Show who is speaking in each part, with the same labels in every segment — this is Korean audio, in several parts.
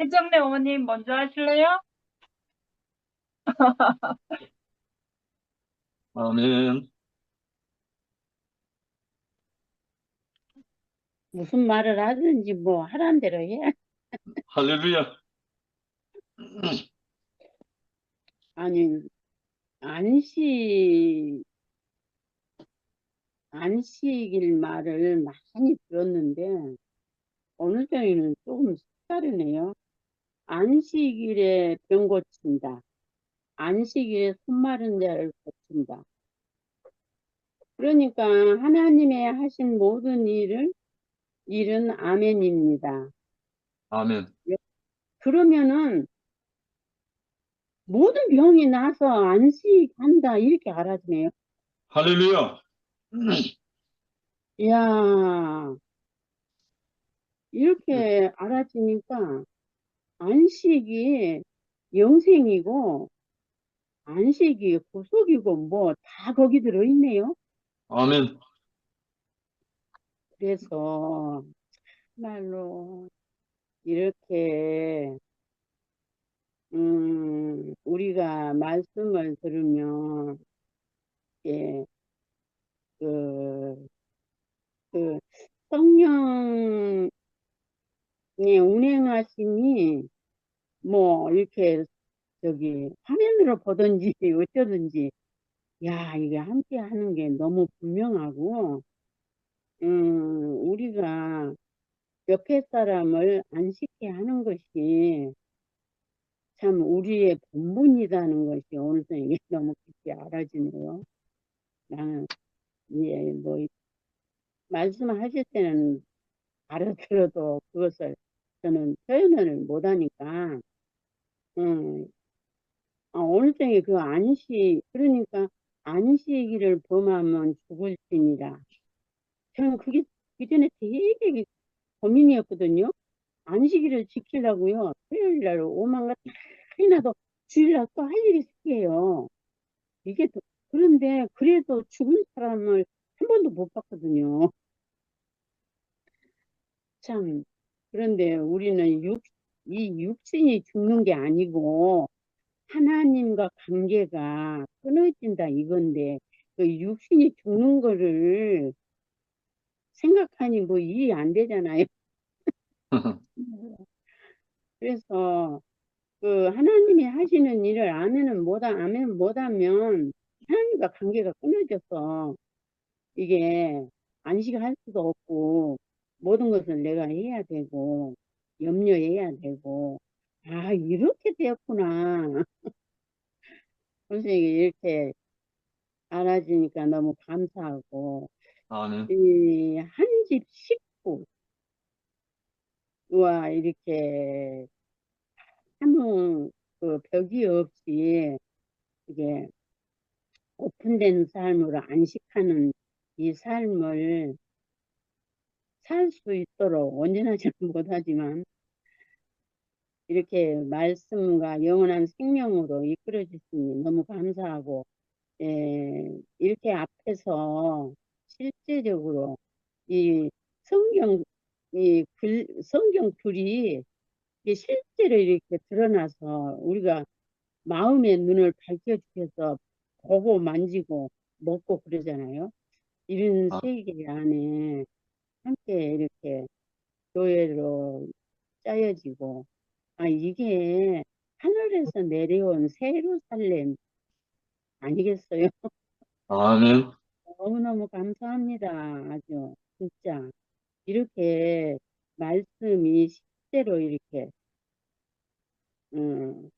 Speaker 1: 혜정네 어머님 먼저 하실래요?
Speaker 2: 아멘.
Speaker 3: 무슨 말을 하든지 뭐 하란 대로 해.
Speaker 2: 할렐루야.
Speaker 3: 아니, 안식, 안식일 말을 많이 들었는데, 어느 때는 조금 색다르네요. 안식일에 병 고친다. 안식일에 손 마른 자를 고친다. 그러니까 하나님의 하신 모든 일은 아멘입니다.
Speaker 2: 아멘.
Speaker 3: 그러면은 모든 병이 나서 안식한다. 이렇게 알아지네요.
Speaker 2: 할렐루야.
Speaker 3: 이야, 이렇게 알아지니까 안식이 영생이고 안식이 구속이고 뭐 다 거기 들어있네요.
Speaker 2: 아멘.
Speaker 3: 그래서 정말로 이렇게 우리가 말씀을 들으면 예, 그, 그 성령의 운행하심이 뭐 이렇게 저기 화면으로 보든지 어쩌든지 야 이게 함께 하는 게 너무 분명하고 우리가 옆에 사람을 안식케 하는 것이 참 우리의 본분이라는 것이 오늘 저녁에 너무 깊이 알아지네요. 나는 예, 뭐 말씀하실 때는 알아들어도 그것을 저는 표현을 못하니까 음, 오늘 저녁에 그 안식 그러니까 안식일을 범하면 죽을지니라. 저는 그게 그 전에 되게 고민이었거든요. 안식일을 지키려고요. 토요일 날 오만 가지 해놔도 주일날 또 할 일이 생겨요. 이게 그런데 그래도 죽은 사람을 한 번도 못 봤거든요. 참 그런데 우리는 이 육신이 죽는 게 아니고 하나님과 관계가 끊어진다 이건데 그 육신이 죽는 거를 생각하니 뭐 이해 안 되잖아요. 그래서 그 하나님이 하시는 일을 아멘 못하면 하나님과 관계가 끊어져서 이게 안식할 수도 없고 모든 것을 내가 해야 되고 염려해야 되고 아 이렇게 되었구나. 선생님이 이렇게 알아주니까 너무 감사하고
Speaker 2: 아멘.
Speaker 3: 이 한 집 식구와 이렇게 아무 그 벽이 없이 이게 오픈된 삶으로 안식하는 이 삶을 살 수 있도록 온전하지는 못하지만 이렇게 말씀과 영원한 생명으로 이끌어 주시니 너무 감사하고 이렇게 앞에서 실제적으로 이 성경 성경 글이 이게 실제로 이렇게 드러나서 우리가 마음의 눈을 밝혀주셔서 보고 만지고 먹고 그러잖아요. 이런
Speaker 2: 아,
Speaker 3: 세계 안에 함께 이렇게 교회로 짜여지고 아 이게 하늘에서 내려온 새 예루살렘 아니겠어요?
Speaker 2: 아멘.
Speaker 3: 너무너무 감사합니다. 아주 진짜 이렇게 말씀이 실제로 이렇게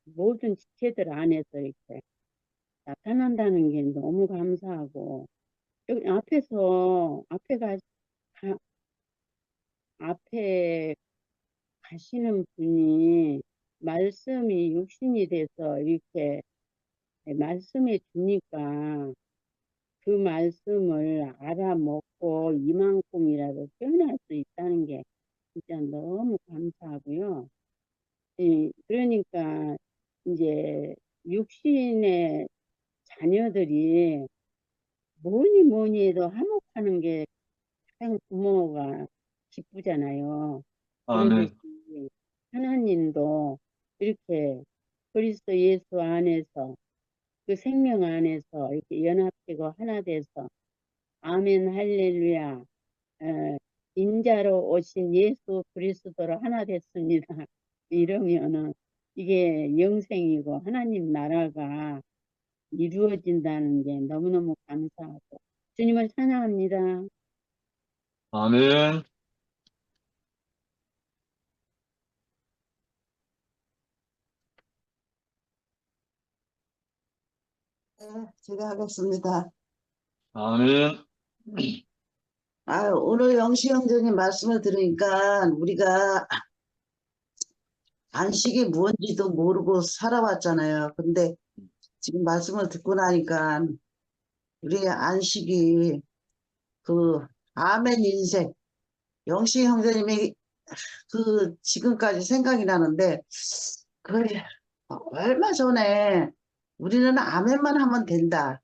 Speaker 3: 모든 지체들 안에서 이렇게 나타난다는 게 너무 감사하고 여기 앞에서 가, 앞에 가시는 분이 말씀이 육신이 돼서 이렇게 말씀해 주니까 그 말씀을 알아먹고 이만큼이라도 표현할 수 있다는 게 진짜 너무 감사하고요. 그러니까 이제 육신의 자녀들이 뭐니 뭐니 해도 화목하는 게 가장 부모가 기쁘잖아요. 그러듯이
Speaker 2: 아멘.
Speaker 3: 하나님도 이렇게 그리스도 예수 안에서 그 생명 안에서 이렇게 연합되고 하나 돼서 아멘 할렐루야 인자로 오신 예수 그리스도로 하나 됐습니다. 이러면은 이게 영생이고 하나님 나라가 이루어진다는 게 너무너무 감사하고 주님을 찬양합니다.
Speaker 2: 아멘.
Speaker 4: 네, 제가 하겠습니다.
Speaker 2: 아멘.
Speaker 4: 오늘 영시 형제님 말씀을 들으니까 우리가 안식이 무엇인지도 모르고 살아왔잖아요. 근데 지금 말씀을 듣고 나니까 우리의 안식이 그 아멘 인생, 영시 형제님이 그 지금까지 생각이 나는데 그 얼마 전에 우리는 아멘만 하면 된다.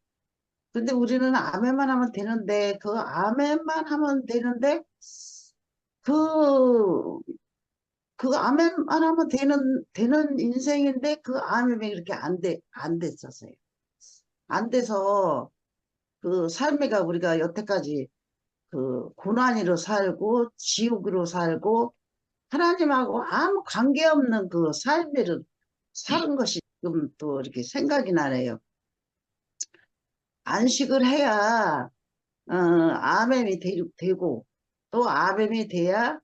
Speaker 4: 근데 우리는 아멘만 하면 되는데 그 아멘만 하면 되는데 그 아멘만 하면 되는 인생인데 그 아멘이 이렇게 안 됐었어요. 안 돼서 그 삶이가 우리가 여태까지 그 고난으로 살고 지옥으로 살고 하나님하고 아무 관계없는 그 삶을 사는 것이 지금 또 이렇게 생각이 나네요. 안식을 해야 아멘이 되고 또 아멘이 돼야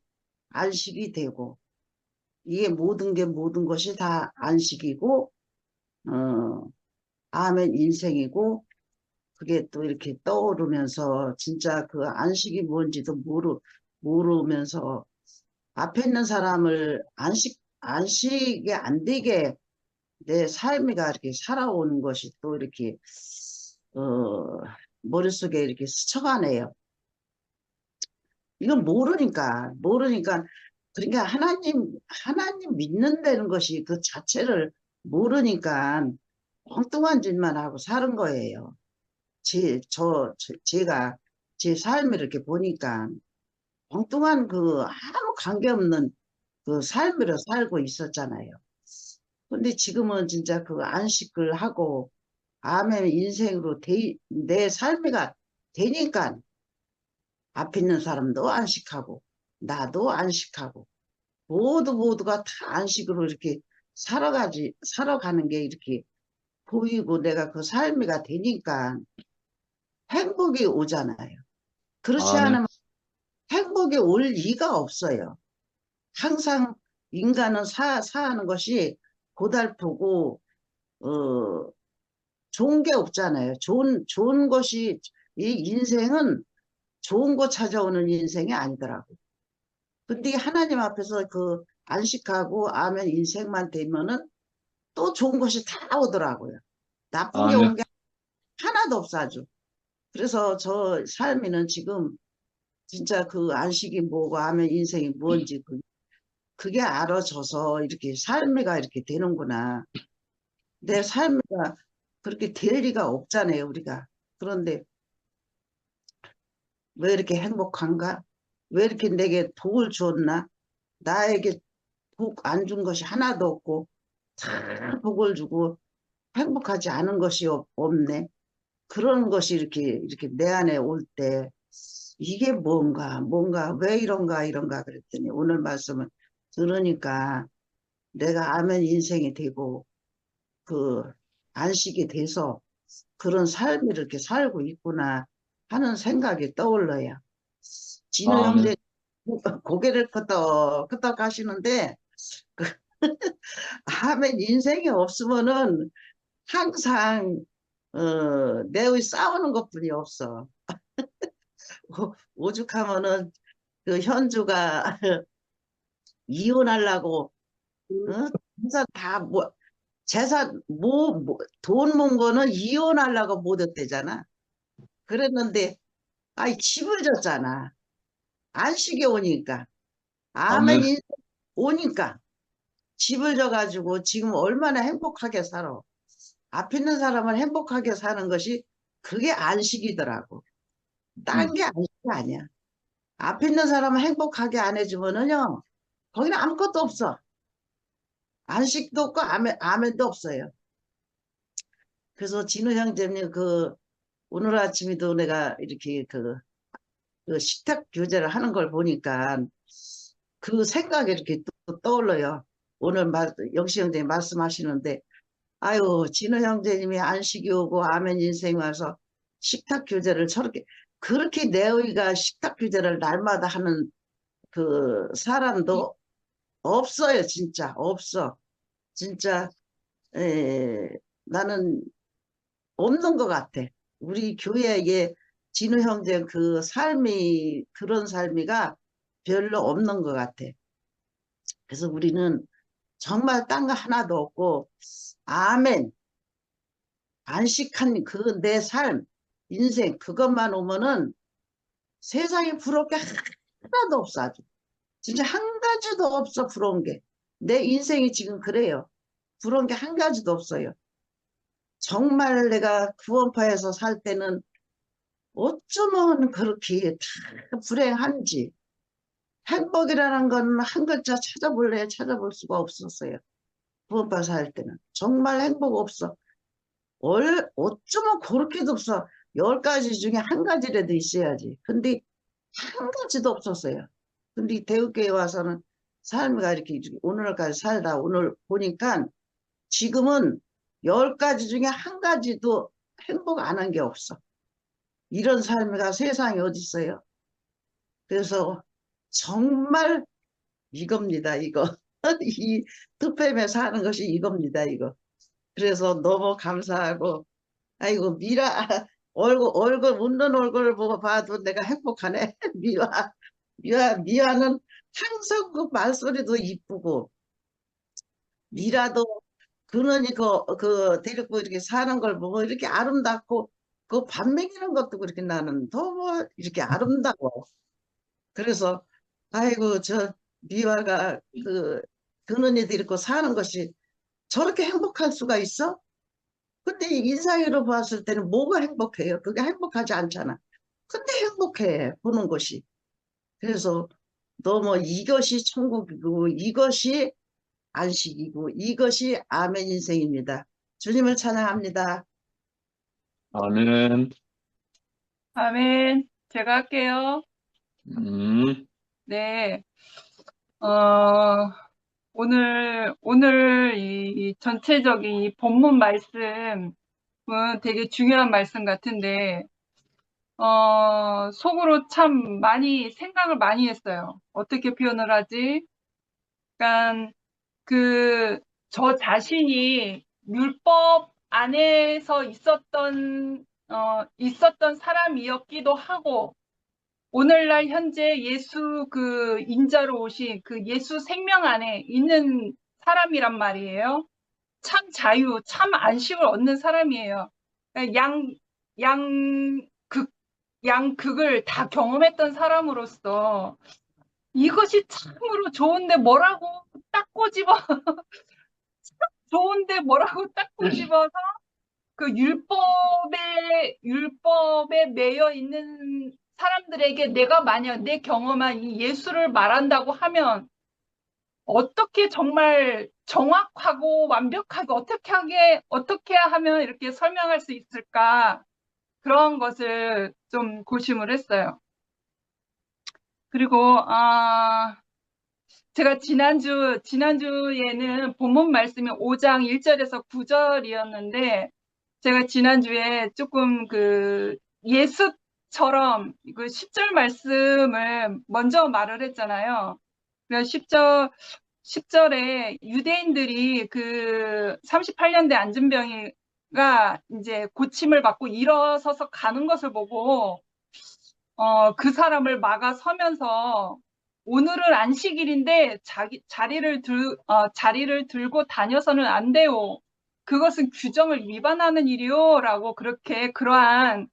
Speaker 4: 안식이 되고 이게 모든 것이 다 안식이고 아멘 인생이고 그게 또 이렇게 떠오르면서 진짜 그 안식이 뭔지도 모르면서 앞에 있는 사람을 안식이 안 되게 내 삶이가 이렇게 살아오는 것이 또 이렇게 머릿속에 이렇게 스쳐가네요. 이건 모르니까 그러니까 하나님 믿는다는 것이 그 자체를 모르니까 엉뚱한 짓만 하고 사는 거예요. 제가 제 삶을 이렇게 보니까 엉뚱한 그 아무 관계없는 그 삶을 살고 있었잖아요. 근데 지금은 진짜 그 안식을 하고 아멘 인생으로 내 삶이가 되니까 앞에 있는 사람도 안식하고 나도 안식하고 모두가 다 안식으로 이렇게 살아가는 게 이렇게 보이고 내가 그 삶이가 되니까 행복이 오잖아요. 그렇지
Speaker 2: 아멘.
Speaker 4: 않으면 행복이 올 리가 없어요. 항상 인간은 사는 것이 고달프고 좋은 게 없잖아요. 좋은 것이 이 인생은 좋은 거 찾아오는 인생이 아니더라고. 근데 하나님 앞에서 그 안식하고 아멘 인생만 되면은 또 좋은 것이 다 오더라고요. 나쁜 게 온
Speaker 2: 아멘.
Speaker 4: 게 하나도 없어 아주. 그래서 저 삶이는 지금 진짜 그 안식이 뭐고 아멘 인생이 뭔지 그게 알아져서 이렇게 삶이가 이렇게 되는구나. 내 삶이가 그렇게 될 리가 없잖아요, 우리가. 그런데 왜 이렇게 행복한가? 왜 이렇게 내게 복을 주었나? 나에게 복 안 준 것이 하나도 없고 다 복을 주고 행복하지 않은 것이 없네. 그런 것이 이렇게 내 안에 올 때 이게 뭔가 왜 이런가 그랬더니 오늘 말씀을 들으니까 내가 아멘 인생이 되고 그 안식이 돼서 그런 삶을 이렇게 살고 있구나 하는 생각이 떠올라요. 진우
Speaker 2: 아멘.
Speaker 4: 형제 고개를 끄덕끄덕 하시는데 그 아멘 인생이 없으면은 항상 내의 싸우는 것뿐이 없어. 오죽하면은 그 현주가 이혼하려고 재산 돈 번 거는 이혼하려고 못 했대잖아. 그랬는데 아이 집을 줬잖아. 안식이 오니까 아멘
Speaker 2: 아멘.
Speaker 4: 오니까 집을 줘가지고 지금 얼마나 행복하게 살아. 앞에 있는 사람을 행복하게 사는 것이 그게 안식이더라고. 딴 게 안식이 아니야. 앞에 있는 사람을 행복하게 안 해주면은요 거기는 아무것도 없어. 안식도 없고 아멘도 없어요. 그래서 진우 형제님 오늘 아침에도 내가 이렇게 그 식탁 교제를 하는 걸 보니까 그 생각이 이렇게 또 떠올라요. 오늘 영시 형제님 말씀하시는데 아유 진우 형제님이 안식이 오고 아멘 인생 와서 식탁 교제를 그렇게 내의가 식탁 교제를 날마다 하는 그 사람도 없어요. 진짜 없어. 진짜 나는 없는 것 같아. 우리 교회에 진우 형제 그런 삶이가 별로 없는 것 같아. 그래서 우리는 정말 딴 거 하나도 없고 아멘 안식한 내 삶 인생 그것만 오면은 세상에 부러울 게 하나도 없어. 아주 진짜 한 가지도 없어. 부러운 게 내 인생이 지금 그래요. 부러운 게 한 가지도 없어요. 정말 내가 구원파에서 살 때는 어쩌면 그렇게 다 불행한지 행복이라는 건 한 글자 찾아볼 수가 없었어요. 구원파 살 때는 정말 행복 없어. 어쩌면 그렇게도 없어. 10가지 중에 한 가지라도 있어야지. 근데 한 가지도 없었어요. 근데 대우교회 와서는 삶이가 이렇게 오늘까지 살다 오늘 보니까 지금은 10가지 중에 한 가지도 행복 안 한 게 없어. 이런 삶이가 세상에 어디 있어요. 그래서 정말 이겁니다. 이거 이 투팸에 사는 것이 이겁니다. 이거. 그래서 너무 감사하고 아이고 미라 얼굴 웃는 얼굴을 보고 봐도 내가 행복하네. 미화는 항상 그 말소리도 이쁘고 미라도 그러니 데리고 이렇게 사는 걸 보고 이렇게 아름답고 그 밥 먹이는 것도 그렇게 나는 너무 이렇게 아름다워. 그래서 아이고 저 미화가 그런이 데리고 사는 것이 저렇게 행복할 수가 있어? 근데 인상으로 봤을 때는 뭐가 행복해요? 그게 행복하지 않잖아. 근데 행복해 보는 것이. 그래서 너무 이것이 천국이고 이것이 안식이고 이것이 아멘 인생입니다. 주님을 찬양합니다.
Speaker 2: 아멘.
Speaker 1: 아멘. 제가 할게요. 네. 오늘 이 전체적인 이 본문 말씀은 되게 중요한 말씀 같은데, 속으로 참 많이 생각을 많이 했어요. 어떻게 표현을 하지? 그러니까 저 자신이 율법 안에서 있었던 사람이었기도 하고, 오늘날 현재 예수 인자로 오신 예수 생명 안에 있는 사람이란 말이에요. 참 자유, 참 안식을 얻는 사람이에요. 양극을 다 경험했던 사람으로서 이것이 참으로 좋은데 뭐라고 딱 꼬집어 좋은데 뭐라고 딱 꼬집어서 율법에 매여 있는 사람들에게 내가 만약 내 경험한 이 예수를 말한다고 하면 어떻게 정말 정확하고 완벽하게 어떻게 하면 이렇게 설명할 수 있을까? 그런 것을 좀 고심을 했어요. 그리고 제가 지난주에는 본문 말씀이 5장 1절에서 9절이었는데 제가 지난주에 조금 예수처럼 10절 말씀을 먼저 말을 했잖아요. 그래서 10절에 유대인들이 38년대 안진병이가 이제 고침을 받고 일어서서 가는 것을 보고 그 사람을 막아 서면서 오늘은 안식일인데 자리를 들고 다녀서는 안 돼요. 그것은 규정을 위반하는 일이요. 라고 그러한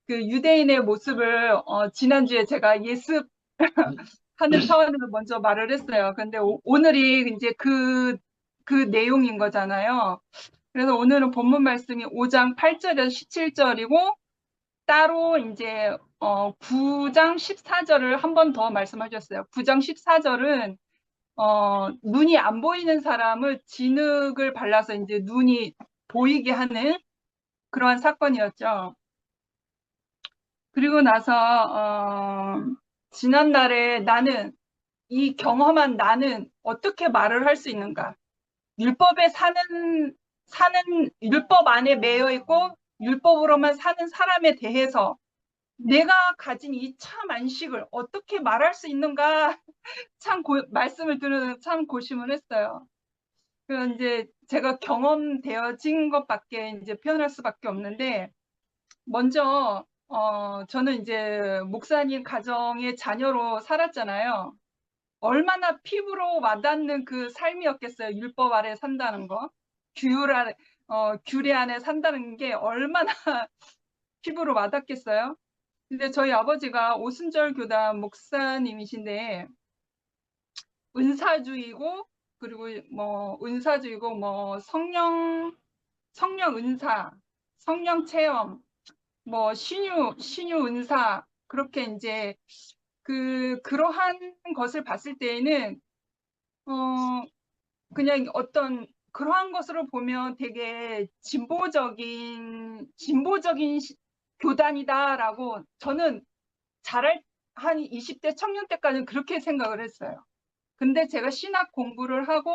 Speaker 1: 유대인의 모습을 지난주에 제가 예습하는 차원에서 먼저 말을 했어요. 근데 오늘이 이제 그 내용인 거잖아요. 그래서 오늘은 본문 말씀이 5장 8절에서 17절이고 따로 이제 9장 14절을 한 번 더 말씀하셨어요. 9장 14절은 눈이 안 보이는 사람을 진흙을 발라서 이제 눈이 보이게 하는 그러한 사건이었죠. 그리고 나서 지난날에 이 경험한 나는 어떻게 말을 할 수 있는가? 율법에 사는 율법 안에 매여 있고 율법으로만 사는 사람에 대해서 내가 가진 이 참 안식을 어떻게 말할 수 있는가? 참 말씀을 들으면 참 고심을 했어요. 그 이제 제가 경험되어진 것밖에 이제 표현할 수밖에 없는데, 먼저 저는 이제 목사님 가정의 자녀로 살았잖아요. 얼마나 피부로 와닿는 그 삶이었겠어요. 율법 아래 산다는 거, 규례 안에 산다는 게 얼마나 피부로 와닿겠어요. 근데 저희 아버지가 오순절 교단 목사님이신데 은사주의고, 그리고 뭐 은사주의고, 뭐 성령 은사, 성령 체험, 뭐 신유 은사, 그렇게 이제 그러한 것을 봤을 때에는 그냥 어떤 그러한 것으로 보면 되게 진보적인 교단이다라고 저는 자랄 한 20대 청년 때까지는 그렇게 생각을 했어요. 근데 제가 신학 공부를 하고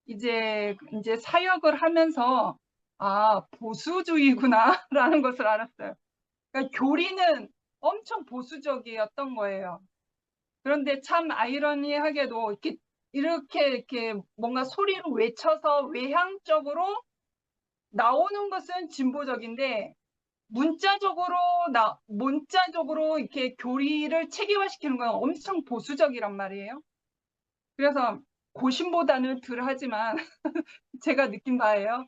Speaker 1: 이제 사역을 하면서 보수주의구나라는 것을 알았어요. 그러니까 교리는 엄청 보수적이었던 거예요. 그런데 참 아이러니하게도 이렇게 뭔가 소리를 외쳐서 외향적으로 나오는 것은 진보적인데 문자적으로 이렇게 교리를 체계화시키는 건 엄청 보수적이란 말이에요. 그래서 고심보다는 덜 하지만 제가 느낀 바예요.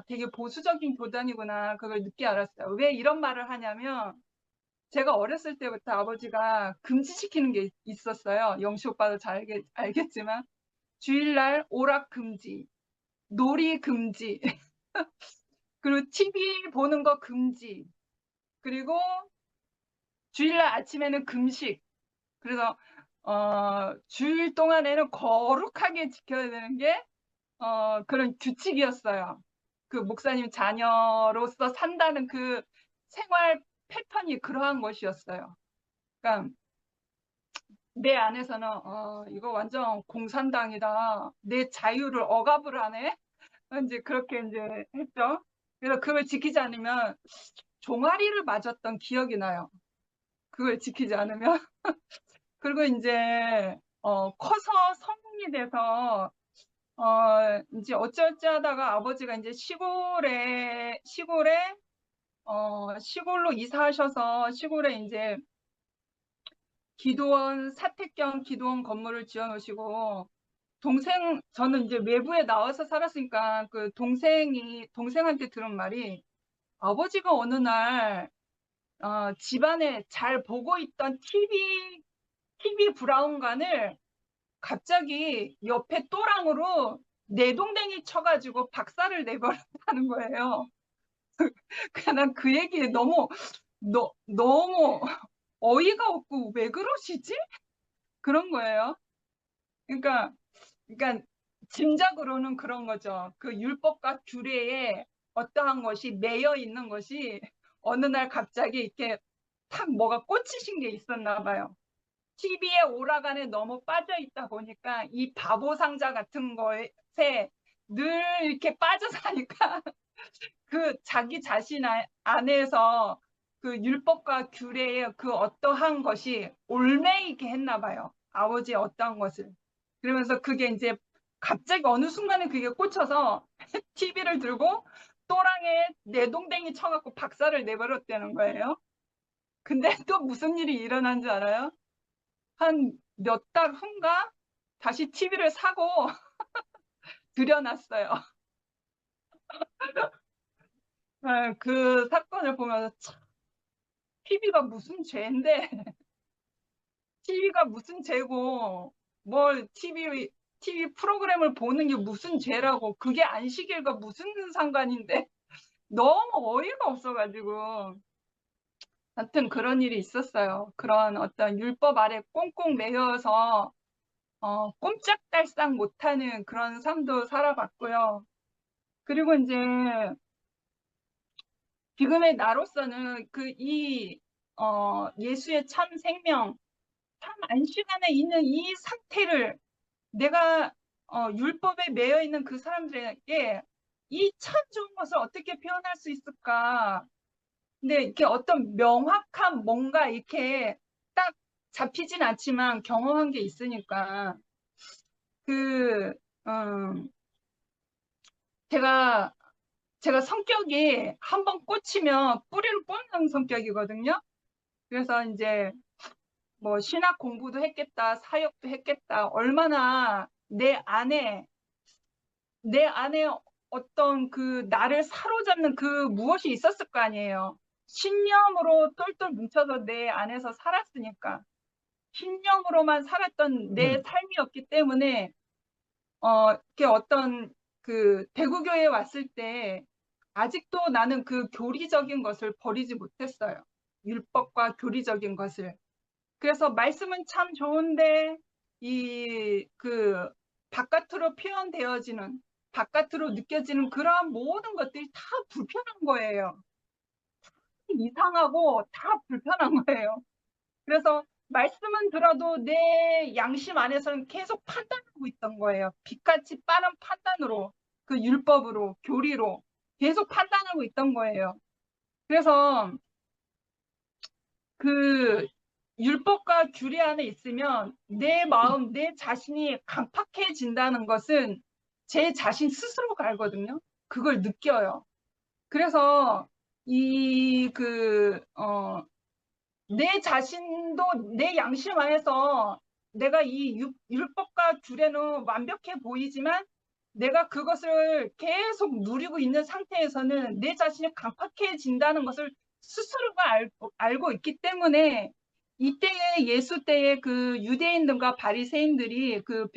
Speaker 1: 되게 보수적인 교단이구나. 그걸 늦게 알았어요. 왜 이런 말을 하냐면 제가 어렸을 때부터 아버지가 금지시키는 게 있었어요. 영시 오빠도 잘 알겠지만 주일날 오락 금지, 놀이 금지, 그리고 TV 보는 거 금지, 그리고 주일날 아침에는 금식. 그래서 주일 동안에는 거룩하게 지켜야 되는 게 그런 규칙이었어요. 그 목사님 자녀로서 산다는 그 생활 패턴이 그러한 것이었어요. 그러니까 내 안에서는 이거 완전 공산당이다. 내 자유를 억압을 하네. 이제 그렇게 이제 했죠. 그래서 그걸 지키지 않으면 종아리를 맞았던 기억이 나요. 그걸 지키지 않으면. 그리고 이제 커서 성인이 돼서 이제 어찌어찌 하다가 아버지가 이제 시골로 이사하셔서 시골에 이제 사택경 기도원 건물을 지어 놓으시고, 저는 이제 외부에 나와서 살았으니까 그 동생한테 들은 말이, 아버지가 어느 날 집안에 잘 보고 있던 TV 브라운관을 갑자기 옆에 또랑으로 내동댕이 쳐가지고 박살을 내버렸다는 거예요. 난 그 얘기에 너무 어이가 없고 왜 그러시지? 그런 거예요. 그러니까 짐작으로는 그런 거죠. 그 율법과 규례에 어떠한 것이 매여 있는 것이 어느 날 갑자기 이렇게 탁 뭐가 꽂히신 게 있었나 봐요. TV에 오락안에 너무 빠져 있다 보니까 이 바보 상자 같은 것에 늘 이렇게 빠져 사니까 그 자기 자신 안에서 그 율법과 규례의 그 어떠한 것이 올매이게 했나 봐요. 아버지의 어떠한 것을. 그러면서 그게 이제 갑자기 어느 순간에 그게 꽂혀서 TV를 들고 또랑에 내동댕이 쳐갖고 박살을 내버렸다는 거예요. 근데 또 무슨 일이 일어난 줄 알아요? 한 몇 달 후인가 다시 TV를 사고 들여놨어요. 그 사건을 보면서 참, TV가 무슨 죄인데 TV가 무슨 죄고 뭘 TV 프로그램을 보는 게 무슨 죄라고, 그게 안식일과 무슨 상관인데 너무 어이가 없어가지고 하여튼 그런 일이 있었어요. 그런 어떤 율법 아래 꽁꽁 매여서 꼼짝달싹 못하는 그런 삶도 살아봤고요. 그리고 이제 지금의 나로서는 예수의 참 생명, 참 안식 안에 있는 이 상태를 내가 율법에 매여 있는 그 사람들에게 이 참 좋은 것을 어떻게 표현할 수 있을까? 근데 이렇게 어떤 명확한 뭔가 이렇게 딱 잡히진 않지만 경험한 게 있으니까 그 제가 성격이 한번 꽂히면 뿌리를 뽑는 성격이거든요. 그래서 이제 뭐 신학 공부도 했겠다, 사역도 했겠다. 얼마나 내 안에 어떤 그 나를 사로잡는 그 무엇이 있었을 거 아니에요. 신념으로 똘똘 뭉쳐서 내 안에서 살았으니까. 신념으로만 살았던 내 삶이었기 때문에 이렇게 어떤 그 대구교회에 왔을 때 아직도 나는 그 교리적인 것을 버리지 못했어요. 율법과 교리적인 것을. 그래서 말씀은 참 좋은데 그 바깥으로 표현되어지는 바깥으로 느껴지는 그러한 모든 것들이 다 불편한 거예요. 이상하고 다 불편한 거예요. 그래서 말씀은 들어도 내 양심 안에서는 계속 판단하고 있던 거예요. 빛같이 빠른 판단으로 그 율법으로 교리로 계속 판단하고 있던 거예요. 그래서 그 율법과 규례 안에 있으면 내 마음, 내 자신이 강팍해진다는 것은 제 자신 스스로가 알거든요. 그걸 느껴요. 그래서 내 자신도 내 양심 안에서 내가 이 율법과 규례는 완벽해 보이지만 내가 그것을 계속 누리고 있는 상태에서는 내 자신이 강팍해진다는 것을 스스로가 알고 있기 때문에 이때의 예수 때의 그 유대인들과 바리새인들이 그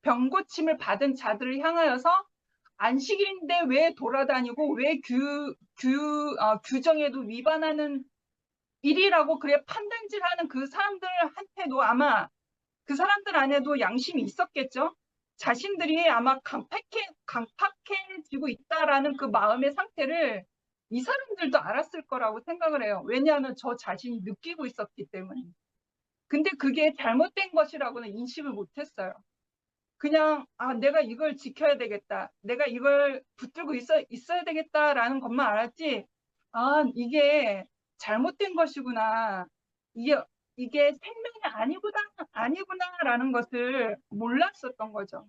Speaker 1: 병고침을 받은 자들을 향하여서 안식일인데 왜 돌아다니고 왜 규정에도 위반하는 일이라고 그래 판단질하는 그 사람들한테도 아마 그 사람들 안에도 양심이 있었겠죠. 자신들이 아마 강팍해지고 있다라는 그 마음의 상태를 이 사람들도 알았을 거라고 생각을 해요. 왜냐하면 저 자신이 느끼고 있었기 때문에. 근데 그게 잘못된 것이라고는 인식을 못했어요. 그냥 내가 이걸 지켜야 되겠다. 내가 이걸 붙들고 있어야 되겠다라는 것만 알았지. 이게 잘못된 것이구나. 이게 생명이 아니구나라는 것을 몰랐었던 거죠.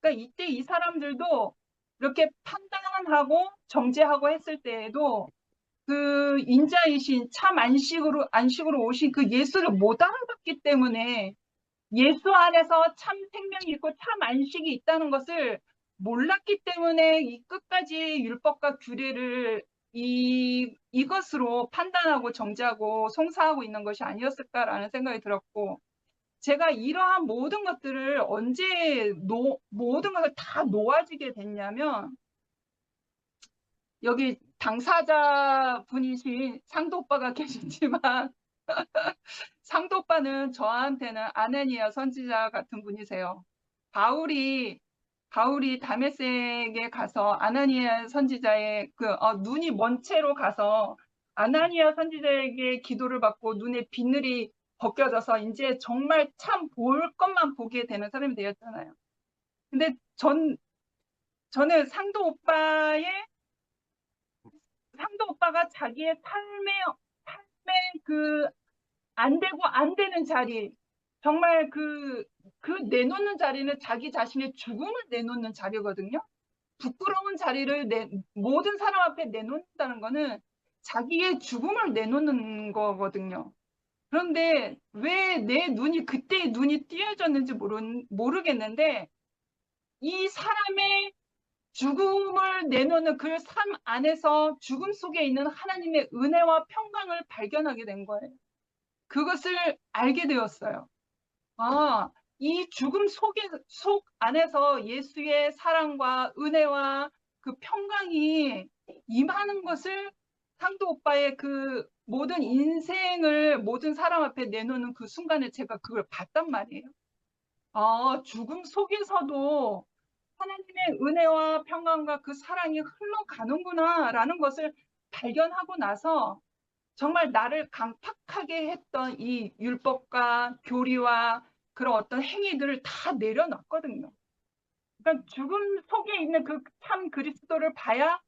Speaker 1: 그러니까 이때 이 사람들도 이렇게 판단하고 정죄하고 했을 때에도 그 인자이신 참 안식으로 오신 그 예수를 못 알아봤기 때문에 예수 안에서 참 생명이 있고 참 안식이 있다는 것을 몰랐기 때문에 이 끝까지 율법과 규례를 이것으로 판단하고 정죄하고 송사하고 있는 것이 아니었을까라는 생각이 들었고, 제가 이러한 모든 것들을 언제 모든 것을 다 놓아지게 됐냐면, 여기 당사자 분이신 상도 오빠가 계시지만 상도 오빠는 저한테는 아나니아 선지자 같은 분이세요. 바울이 다메섹에 가서 아나니아 선지자의 눈이 먼 채로 가서 아나니아 선지자에게 기도를 받고 눈에 비늘이 벗겨져서 이제 정말 참 볼 것만 보게 되는 사람이 되었잖아요. 근데 저는 상도 오빠가 자기의 삶의 그 안 되고 안 되는 자리, 정말 그 내놓는 자리는 자기 자신의 죽음을 내놓는 자리거든요. 부끄러운 자리를 모든 사람 앞에 내놓는다는 거는 자기의 죽음을 내놓는 거거든요. 그런데 왜 내 눈이 그때 눈이 띄어졌는지 모르겠는데 이 사람의 죽음을 내놓는 그 삶 안에서 죽음 속에 있는 하나님의 은혜와 평강을 발견하게 된 거예요. 그것을 알게 되었어요. 이 죽음 속 안에서 예수의 사랑과 은혜와 그 평강이 임하는 것을 상도 오빠의 그 모든 인생을 모든 사람 앞에 내놓는 그 순간에 제가 그걸 봤단 말이에요. 죽음 속에서도 하나님의 은혜와 평강과 그 사랑이 흘러가는구나라는 것을 발견하고 나서 정말 나를 강팍하게 했던 이 율법과 교리와 그런 어떤 행위들을 다 내려놨거든요. 그러니까 죽음 속에 있는 그 참 그리스도를 봐야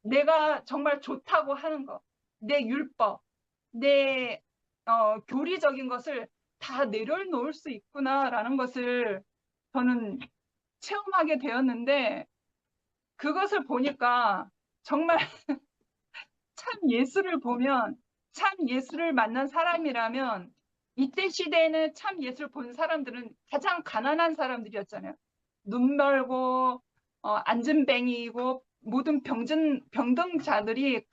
Speaker 1: 내가 정말 좋다고 하는 것, 내 율법, 내 교리적인 것을 다 내려놓을 수 있구나라는 것을 저는 체험하게 되었는데, 그것을 보니까 정말 참 예수를 보면, 참 예수를 만난 사람이라면, 이때 시대에는 참 예수를 본 사람들은 가장 가난한 사람들이었잖아요. 눈 멀고 안전뱅이이고 모든 병든자들이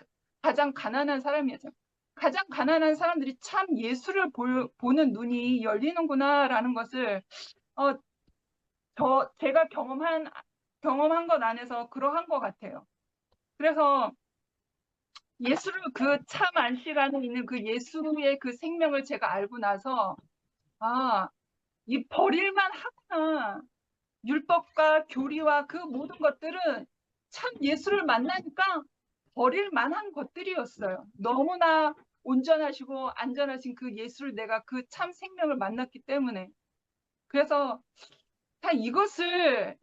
Speaker 1: 가장 가난한 사람이었죠. 가장 가난한 사람들이 참 예수를 보는 눈이 열리는구나라는 것을 어, 제가 경험한 것 안에서 그러한 것 같아요. 그래서 예수를 그 참 안식 안에 있는 그 예수의 그 생명을 제가 알고 나서 이 버릴만 하구나. 율법과 교리와 그 모든 것들은 참 예수를 만나니까 버릴 만한 것들이었어요. 너무나 온전하시고 안전하신 그 예수를 내가 그 참 생명을 만났기 때문에. 그래서 이것을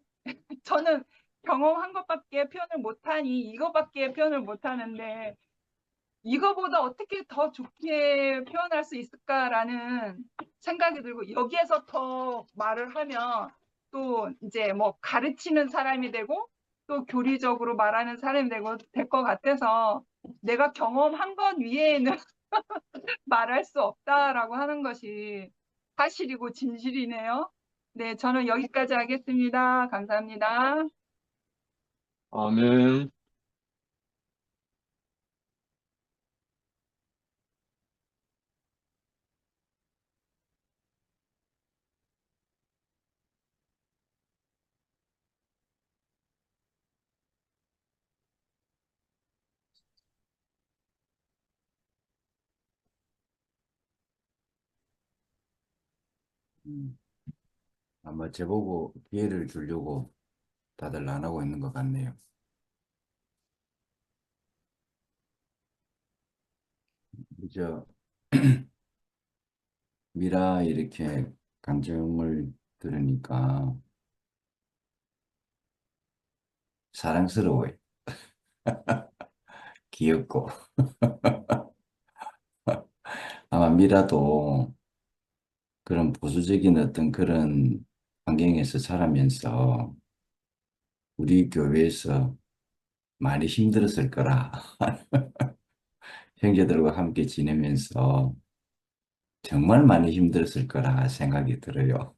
Speaker 1: 저는 경험한 것밖에 표현을 못하니 이거밖에 표현을 못하는데, 이거보다 어떻게 더 좋게 표현할 수 있을까라는 생각이 들고, 여기에서 더 말을 하면 또 이제 뭐 가르치는 사람이 되고 또 교리적으로 말하는 사람이 되고 될 것 같아서, 내가 경험한 것 위에는 말할 수 없다라고 하는 것이 사실이고 진실이네요. 네, 저는 여기까지 하겠습니다. 감사합니다.
Speaker 2: 아멘.
Speaker 5: 음, 아마 저보고 기회를 주려고 다들 안 하고 있는 것 같네요. 저 미라 이렇게 감정을 들으니까 사랑스러워요. 귀엽고. 아마 미라도 그런 보수적인 어떤 그런 환경에서 자라면서 우리 교회에서 많이 힘들었을 거라. 형제들과 함께 지내면서 정말 많이 힘들었을 거라 생각이 들어요.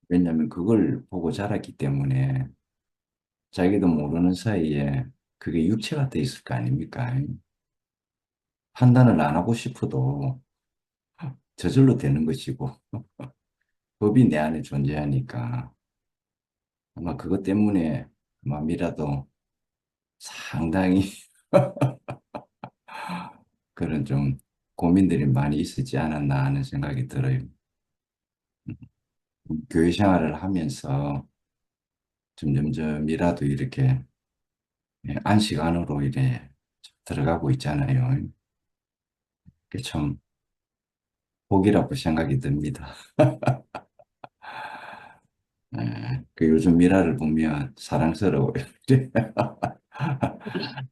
Speaker 5: 왜냐하면 그걸 보고 자랐기 때문에 자기도 모르는 사이에 그게 육체가 돼 있을 거 아닙니까? 판단을 안 하고 싶어도 저절로 되는 것이고 법이 내 안에 존재하니까 아마 그것 때문에 아마 미라도 상당히 그런 좀 고민들이 많이 있었지 않았나 하는 생각이 들어요. 교회 생활을 하면서 점점점이라도 이렇게 안식 안으로 이래 들어가고 있잖아요. 그게 참 복이라고 생각이 듭니다. 그 요즘 미라를 보면 사랑스러워요.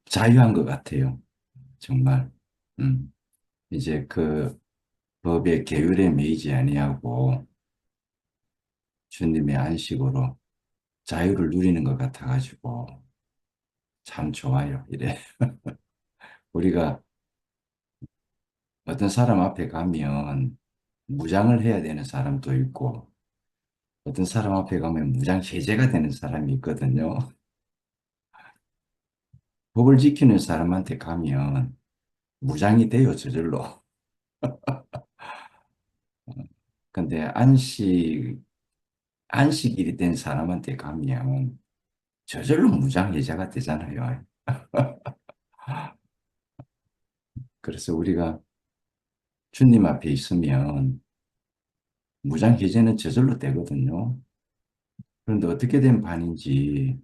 Speaker 5: 자유한 것 같아요. 정말. 음. 이제 그 법의 계율에 매이지 아니하고 주님의 안식으로 자유를 누리는 것 같아가지고 참 좋아요. 이래. 우리가 어떤 사람 앞에 가면 무장을 해야 되는 사람도 있고 어떤 사람 앞에 가면 무장 해제가 되는 사람이 있거든요. 법을 지키는 사람한테 가면 무장이 돼요, 저절로. 근데 안식일이 된 사람한테 가면 저절로 무장 해제가 되잖아요. 그래서 우리가 주님 앞에 있으면 무장해제는 저절로 되거든요. 그런데 어떻게 된 반인지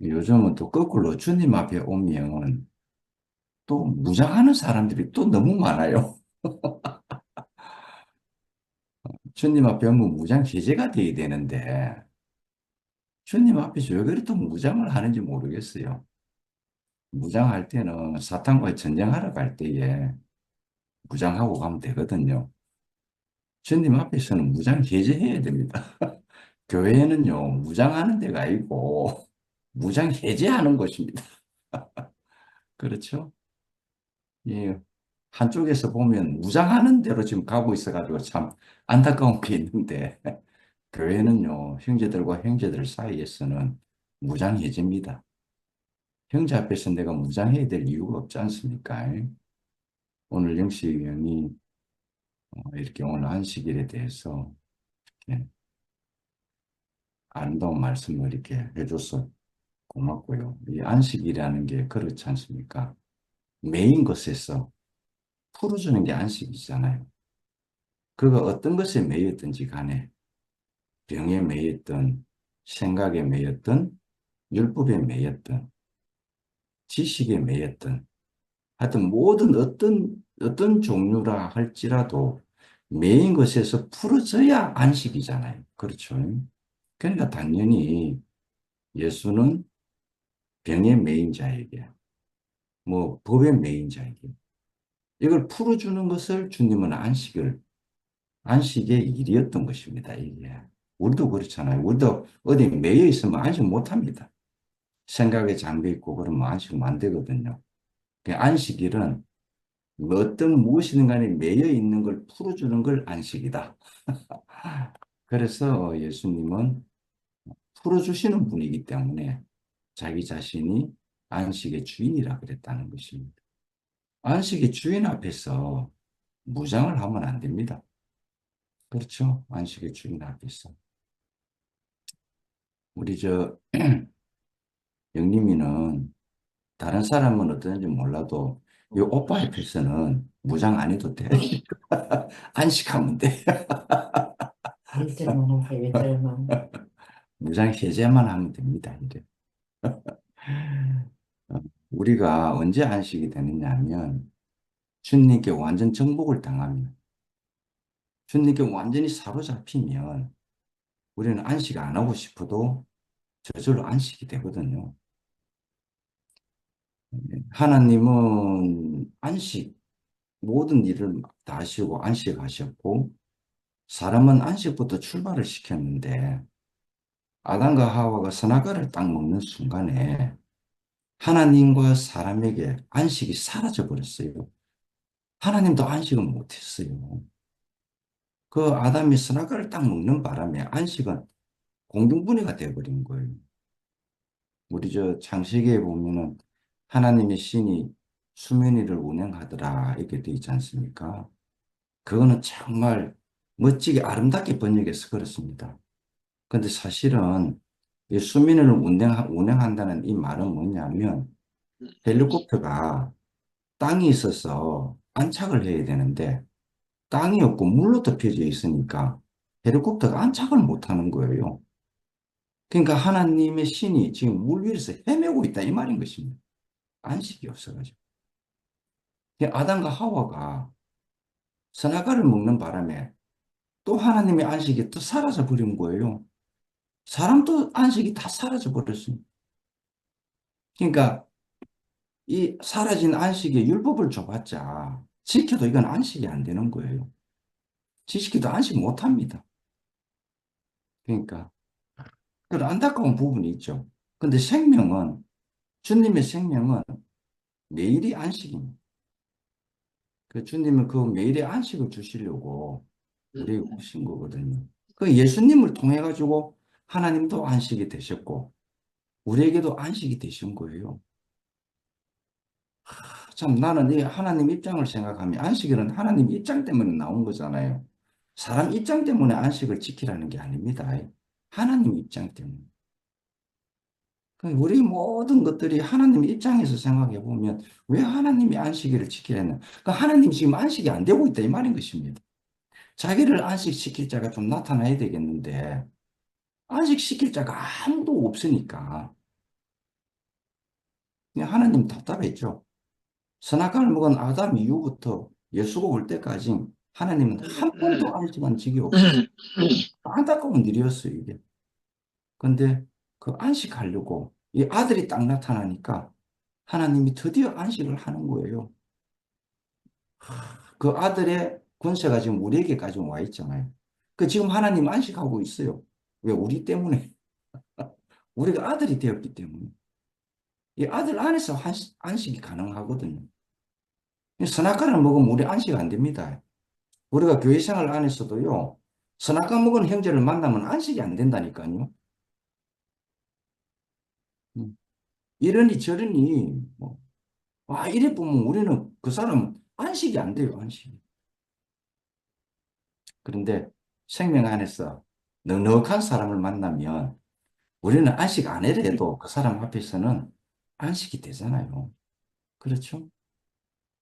Speaker 5: 요즘은 또 거꾸로 주님 앞에 오면 또 무장하는 사람들이 또 너무 많아요. 주님 앞에 오면 무장해제가 돼야 되는데 주님 앞에서 왜 그리 또 무장을 하는지 모르겠어요. 무장할 때는 사탄과 전쟁하러 갈 때에 무장하고 가면 되거든요. 주님 앞에서는 무장 해제해야 됩니다. 교회는요, 무장하는 데가 아니고 무장 해제하는 곳입니다. 그렇죠? 예, 한쪽에서 보면 무장하는 대로 지금 가고 있어가지고 참 안타까운 게 있는데 교회는요, 형제들과 형제들 사이에서는 무장 해제입니다. 형제 앞에서 내가 무장해야 될 이유가 없지 않습니까? 오늘 영식 형이 이렇게 오늘 안식일에 대해서 이렇게 아름다운 말씀을 이렇게 해줘서 고맙고요. 이 안식이라는 게 그렇지 않습니까? 메인 것에서 풀어주는 게 안식이잖아요. 그가 어떤 것에 매였든지 간에 병에 매였든 생각에 매였든 율법에 매였든 지식에 매였든 하여튼 모든 어떤 종류라 할지라도 메인 것에서 풀어져야 안식이잖아요. 그렇죠? 그러니까 당연히 예수는 병의 메인 자에게 뭐 법의 메인 자에게 이걸 풀어주는 것을 주님은 안식의 일이었던 것입니다. 이게 우리도 그렇잖아요. 우리도 어디 매여 있으면 안식 못합니다. 생각에 잠겨 있고 그러면 안식은 안 되거든요. 그 안식일은 어떤 무엇이든 간에 매여 있는 걸 풀어주는 걸 안식이다. 그래서 예수님은 풀어주시는 분이기 때문에 자기 자신이 안식의 주인이라 그랬다는 것입니다. 안식의 주인 앞에서 무장을 하면 안 됩니다. 그렇죠? 안식의 주인 앞에서. 우리 영림이는 다른 사람은 어떤지 몰라도 이 오빠 앞에서는 무장 안 해도 돼. 안식하면 돼.
Speaker 6: 일절만 하세요, 일절만.
Speaker 5: 무장 해제만 하면 됩니다. 이제. 우리가 언제 안식이 되느냐 하면 주님께 완전 정복을 당하면 주님께 완전히 사로잡히면 우리는 안식 안 하고 싶어도 저절로 안식이 되거든요. 하나님은 안식, 모든 일을 다 하시고 안식하셨고 사람은 안식부터 출발을 시켰는데 아담과 하와가 선악과를 딱 먹는 순간에 하나님과 사람에게 안식이 사라져 버렸어요. 하나님도 안식을 못했어요. 그 아담이 선악과를 딱 먹는 바람에 안식은 공중분해가 되어버린 거예요. 우리 창세기에 보면은 하나님의 신이 수면 위를 운행하더라 이렇게 되어 있지 않습니까? 그거는 정말 멋지게 아름답게 번역해서 그렇습니다. 근데 사실은 이 수면을 운행한다는 이 말은 뭐냐면 헬리콥터가 땅이 있어서 안착을 해야 되는데 땅이 없고 물로 덮여져 있으니까 헬리콥터가 안착을 못하는 거예요. 그러니까 하나님의 신이 지금 물 위에서 헤매고 있다 이 말인 것입니다. 안식이 없어가지고. 아담과 하와가 선악과를 먹는 바람에 또 하나님의 안식이 또 사라져 버린 거예요. 사람도 안식이 다 사라져 버렸습니다. 그러니까 이 사라진 안식에 율법을 줘봤자 지켜도 이건 안식이 안 되는 거예요. 지키도 안식 못 합니다. 그러니까 그런 안타까운 부분이 있죠. 근데 주님의 생명은 매일이 안식입니다. 그 주님은 그 매일의 안식을 주시려고 우리에게 오신 거거든요. 그 예수님을 통해 가지고 하나님도 안식이 되셨고 우리에게도 안식이 되신 거예요. 참 나는 이 하나님 입장을 생각하면 안식일은 하나님 입장 때문에 나온 거잖아요. 사람 입장 때문에 안식을 지키라는 게 아닙니다. 하나님 입장 때문에. 우리 모든 것들이 하나님 입장에서 생각해 보면 왜 하나님이 안식일을 지키려 했나? 하나님 지금 안식이 안 되고 있다 이 말인 것입니다. 자기를 안식시킬 자가 좀 나타나야 되겠는데 안식시킬 자가 아무도 없으니까 그냥 하나님 답답했죠. 선악과를 먹은 아담 이후부터 예수가 올 때까지 하나님은 한 번도 안식한 적이 없어요. 안타까운 일이었어요, 이게. 근데 그 안식하려고 이 아들이 딱 나타나니까 하나님이 드디어 안식을 하는 거예요. 그 아들의 권세가 지금 우리에게까지 와 있잖아요. 지금 하나님 안식하고 있어요. 왜? 우리 때문에. 우리가 아들이 되었기 때문에. 이 아들 안에서 안식이 가능하거든요. 선악과를 먹으면 우리 안식 안 됩니다. 우리가 교회 생활 안에서도요, 선악과 먹은 형제를 만나면 안식이 안 된다니까요. 이러니 저러니, 뭐, 이래 보면 우리는 그 사람 안식이 안 돼요, 안식이. 그런데 생명 안에서 넉넉한 사람을 만나면 우리는 안식 안 해도 그 사람 앞에서는 안식이 되잖아요. 그렇죠?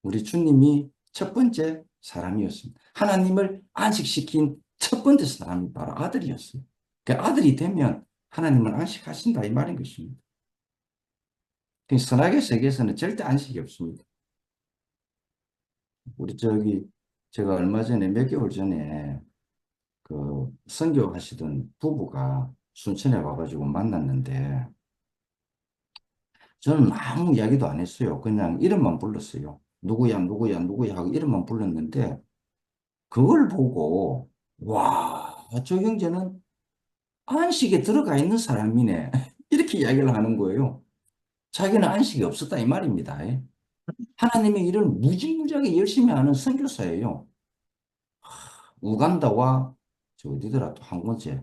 Speaker 5: 우리 주님이 첫 번째 사람이었습니다. 하나님을 안식시킨 첫 번째 사람이 바로 아들이었어요. 그 아들이 되면 하나님을 안식하신다 이 말인 것입니다. 선악의 세계에서는 절대 안식이 없습니다. 우리 제가 얼마 전에 몇 개월 전에 그 선교하시던 부부가 순천에 와가지고 만났는데 저는 아무 이야기도 안 했어요. 그냥 이름만 불렀어요. 누구야, 누구야, 누구야 하고 이름만 불렀는데 그걸 보고 와, 저 형제는 안식에 들어가 있는 사람이네. 이렇게 이야기를 하는 거예요. 자기는 안식이 없었다 이 말입니다. 하나님의 일을 무지무지하게 열심히 하는 선교사예요. 우간다와 저 어디더라 또 한 번째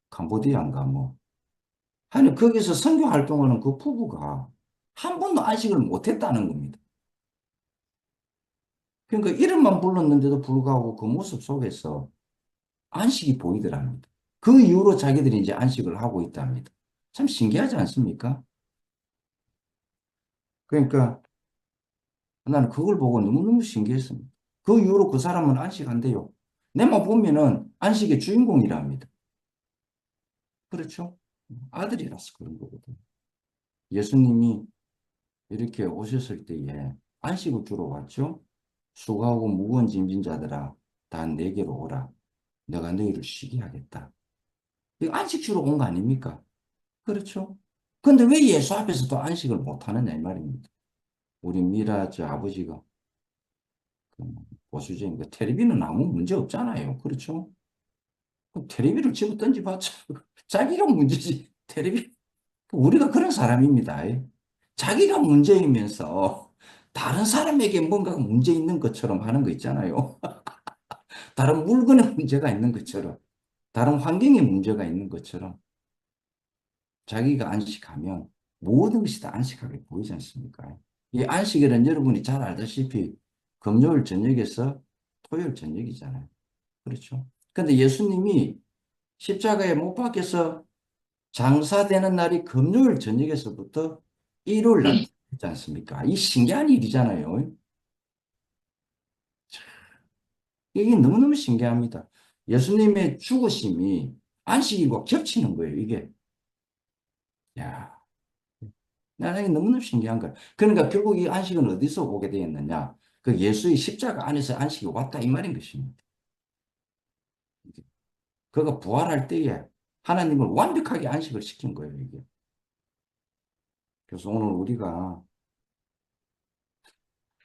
Speaker 5: 캄보디아인가 뭐 하여튼 거기서 선교 활동하는 그 부부가 한 번도 안식을 못했다는 겁니다. 그러니까 이름만 불렀는데도 불구하고 그 모습 속에서 안식이 보이더랍니다. 그 이후로 자기들이 이제 안식을 하고 있답니다. 참 신기하지 않습니까? 그러니까 나는 그걸 보고 너무너무 신기했습니다. 그 이후로 그 사람은 안식 안 돼요. 내만 보면은 안식의 주인공이랍니다. 그렇죠? 아들이라서 그런 거거든요. 예수님이 이렇게 오셨을 때에 안식을 주러 왔죠. 수고하고 무거운 짐진 자들아 다 내게로 오라. 내가 너희를 쉬게 하겠다. 이거 안식 주러 온 거 아닙니까? 그렇죠? 근데 왜 예수 앞에서도 안식을 못 하느냐 이 말입니다. 우리 미라 저 아버지가 그 보수적인 그 텔레비는 아무 문제 없잖아요. 그렇죠? 텔레비를 집어 던져봤자 자기가 문제지. 텔레비 우리가 그런 사람입니다. 자기가 문제이면서 다른 사람에게 뭔가 문제 있는 것처럼 하는 거 있잖아요. 다른 물건에 문제가 있는 것처럼, 다른 환경에 문제가 있는 것처럼 자기가 안식하면 모든 것이 다 안식하게 보이지 않습니까? 이 안식일은 여러분이 잘 알다시피 금요일 저녁에서 토요일 저녁이잖아요. 그렇죠? 근데 예수님이 십자가에 못 박혀서 장사되는 날이 금요일 저녁에서부터 일요일 날 있지 않습니까? 이 신기한 일이잖아요. 이게 너무너무 신기합니다. 예수님의 죽으심이 안식일과 겹치는 거예요, 이게. 야, 나는 너무너무 신기한 거야. 그러니까 결국 이 안식은 어디서 오게 되었느냐? 그 예수의 십자가 안에서 안식이 왔다 이 말인 것입니다. 그가 부활할 때에 하나님을 완벽하게 안식을 시킨 거예요, 이게. 그래서 오늘 우리가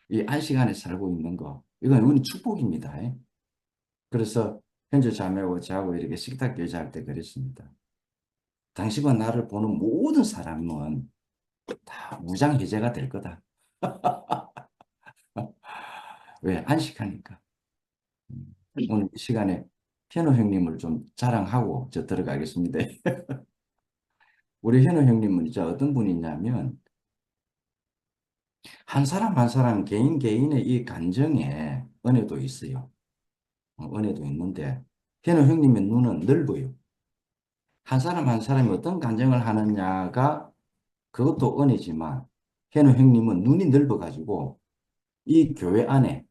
Speaker 5: 이 안식 안에 살고 있는 거, 이건 우리 축복입니다. 그래서 현재 자매하고 저하고 이렇게 식탁 교제할 때 그랬습니다. 당신과 나를 보는 모든 사람은 다 무장해제가 될 거다. 왜? 안식하니까. 오늘 이 시간에 현우 형님을 좀 자랑하고 저 들어가겠습니다. 우리 현우 형님은 이제 어떤 분이냐면 한 사람 한 사람 개인 개인의 이 감정에 은혜도 있어요. 은혜도 있는데 현우 형님의 눈은 넓어요. 한 사람 한 사람이 어떤 감정을 하느냐가 그것도 은혜지만 현우 형님은 눈이 넓어가지고 이 교회 안에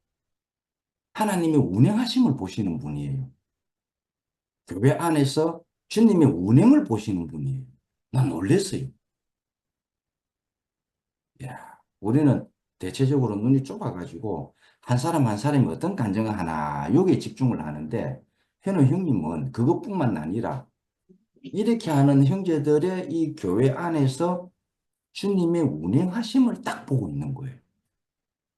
Speaker 5: 하나님의 운행하심을 보시는 분이에요. 교회 안에서 주님의 운행을 보시는 분이에요. 난 놀랐어요. 야, 우리는 대체적으로 눈이 좁아가지고 한 사람 한 사람이 어떤 간증을 하나 여기에 집중을 하는데 현우 형님은 그것뿐만 아니라 이렇게 하는 형제들의 이 교회 안에서 주님의 운행하심을 딱 보고 있는 거예요.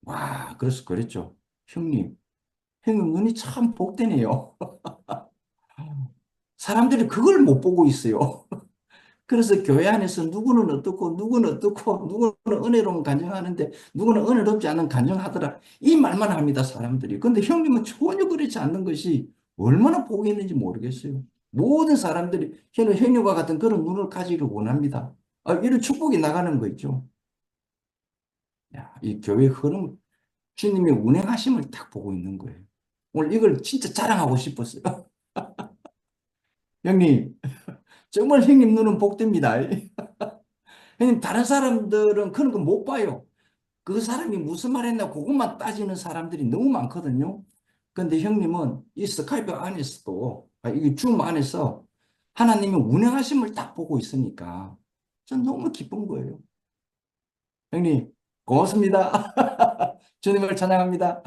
Speaker 5: 와, 그래서 그랬죠. 형님 눈이 참 복되네요. 사람들이 그걸 못 보고 있어요. 그래서 교회 안에서 누구는 어떻고, 누구는 어떻고, 누구는 은혜로운 간증하는데, 누구는 은혜롭지 않은 간증하더라. 이 말만 합니다, 사람들이. 근데 형님은 전혀 그렇지 않는 것이 얼마나 복이 있는지 모르겠어요. 모든 사람들이 형님과 같은 그런 눈을 가지기를 원합니다. 이런 축복이 나가는 거 있죠. 야, 이 교회 흐름, 주님의 운행하심을 딱 보고 있는 거예요. 오늘 이걸 진짜 자랑하고 싶었어요. 형님, 정말 형님 눈은 복됩니다. 형님, 다른 사람들은 그런 거 못 봐요. 그 사람이 무슨 말 했나 그것만 따지는 사람들이 너무 많거든요. 근데 형님은 이 스카이프 안에서도, 이 줌 안에서 하나님의 운행하심을 딱 보고 있으니까 전 너무 기쁜 거예요. 형님, 고맙습니다. 주님을 찬양합니다.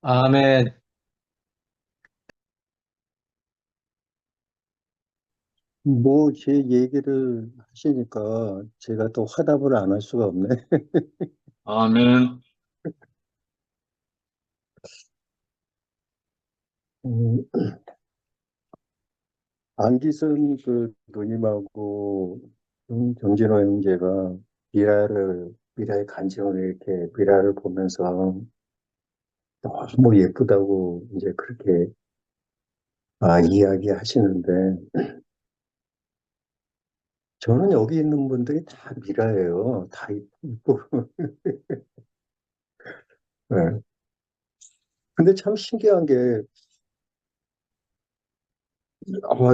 Speaker 2: 아멘.
Speaker 6: 뭐, 제 얘기를 하시니까 제가 또 화답을 안 할 수가 없네.
Speaker 2: 아멘.
Speaker 6: 음, 안기선 그 누님하고 정진호 형제가 미라의 간증을 이렇게 미라를 보면서 너무 예쁘다고 이제 그렇게 이야기하시는데 저는 여기 있는 분들이 다 미라예요. 다 이쁘고. 네. 근데 참 신기한 게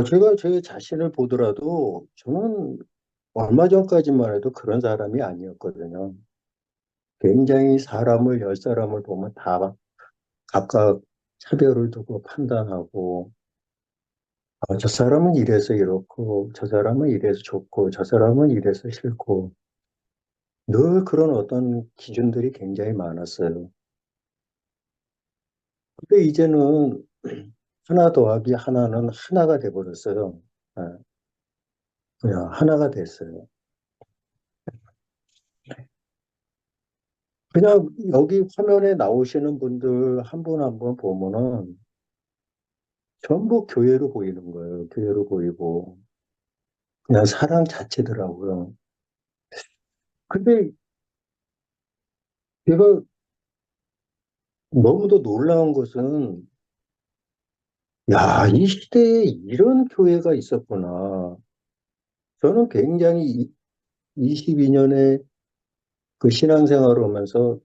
Speaker 6: 제가 제 자신을 보더라도 저는 얼마 전까지만 해도 그런 사람이 아니었거든요. 굉장히 사람을, 열 사람을 보면 다 각각 차별을 두고 판단하고, 저 사람은 이래서 이렇고, 저 사람은 이래서 좋고, 저 사람은 이래서 싫고, 늘 그런 어떤 기준들이 굉장히 많았어요. 근데 이제는 하나 더하기 하나는 하나가 돼버렸어요. 예, 그냥 하나가 됐어요. 그냥 여기 화면에 나오시는 분들 한 분 한 분 보면은 전부 교회로 보이는 거예요. 교회로 보이고. 그냥 사랑 자체더라고요. 근데 제가 너무도 놀라운 것은, 야, 이 시대에 이런 교회가 있었구나. 저는 굉장히 22년에 그 신앙생활을 하면서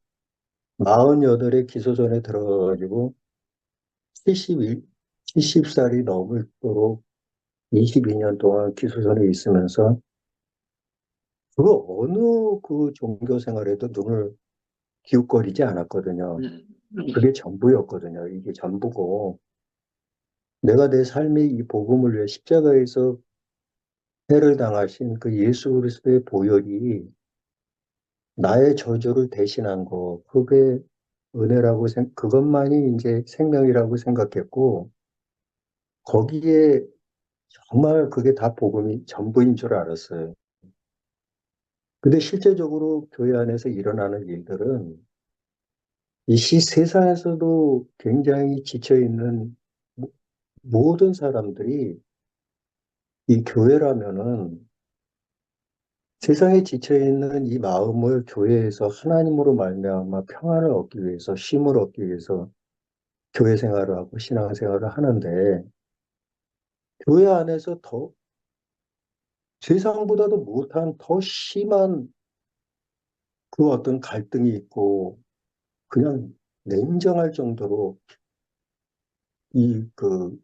Speaker 6: 48에 기소전에 들어가가지고 71, 70살이 넘도록 22년 동안 기소전에 있으면서 그 어느 그 종교 생활에도 눈을 기웃거리지 않았거든요. 그게 전부였거든요. 이게 전부고. 내가 내 삶의 이 복음을 위해 십자가에서 해를 당하신 그 예수 그리스도의 보혈이 나의 저주를 대신한 거, 그게 은혜라고 그것만이 이제 생명이라고 생각했고, 거기에 정말 그게 다 복음이 전부인 줄 알았어요. 근데 실제적으로 교회 안에서 일어나는 일들은 이 세상에서도 굉장히 지쳐있는 모든 사람들이 이 교회라면은 세상에 지쳐있는 이 마음을 교회에서 하나님으로 말미암아 평안을 얻기 위해서 쉼을 얻기 위해서 교회 생활을 하고 신앙 생활을 하는데 교회 안에서 더 세상보다도 못한 더 심한 그 어떤 갈등이 있고 그냥 냉정할 정도로 이 그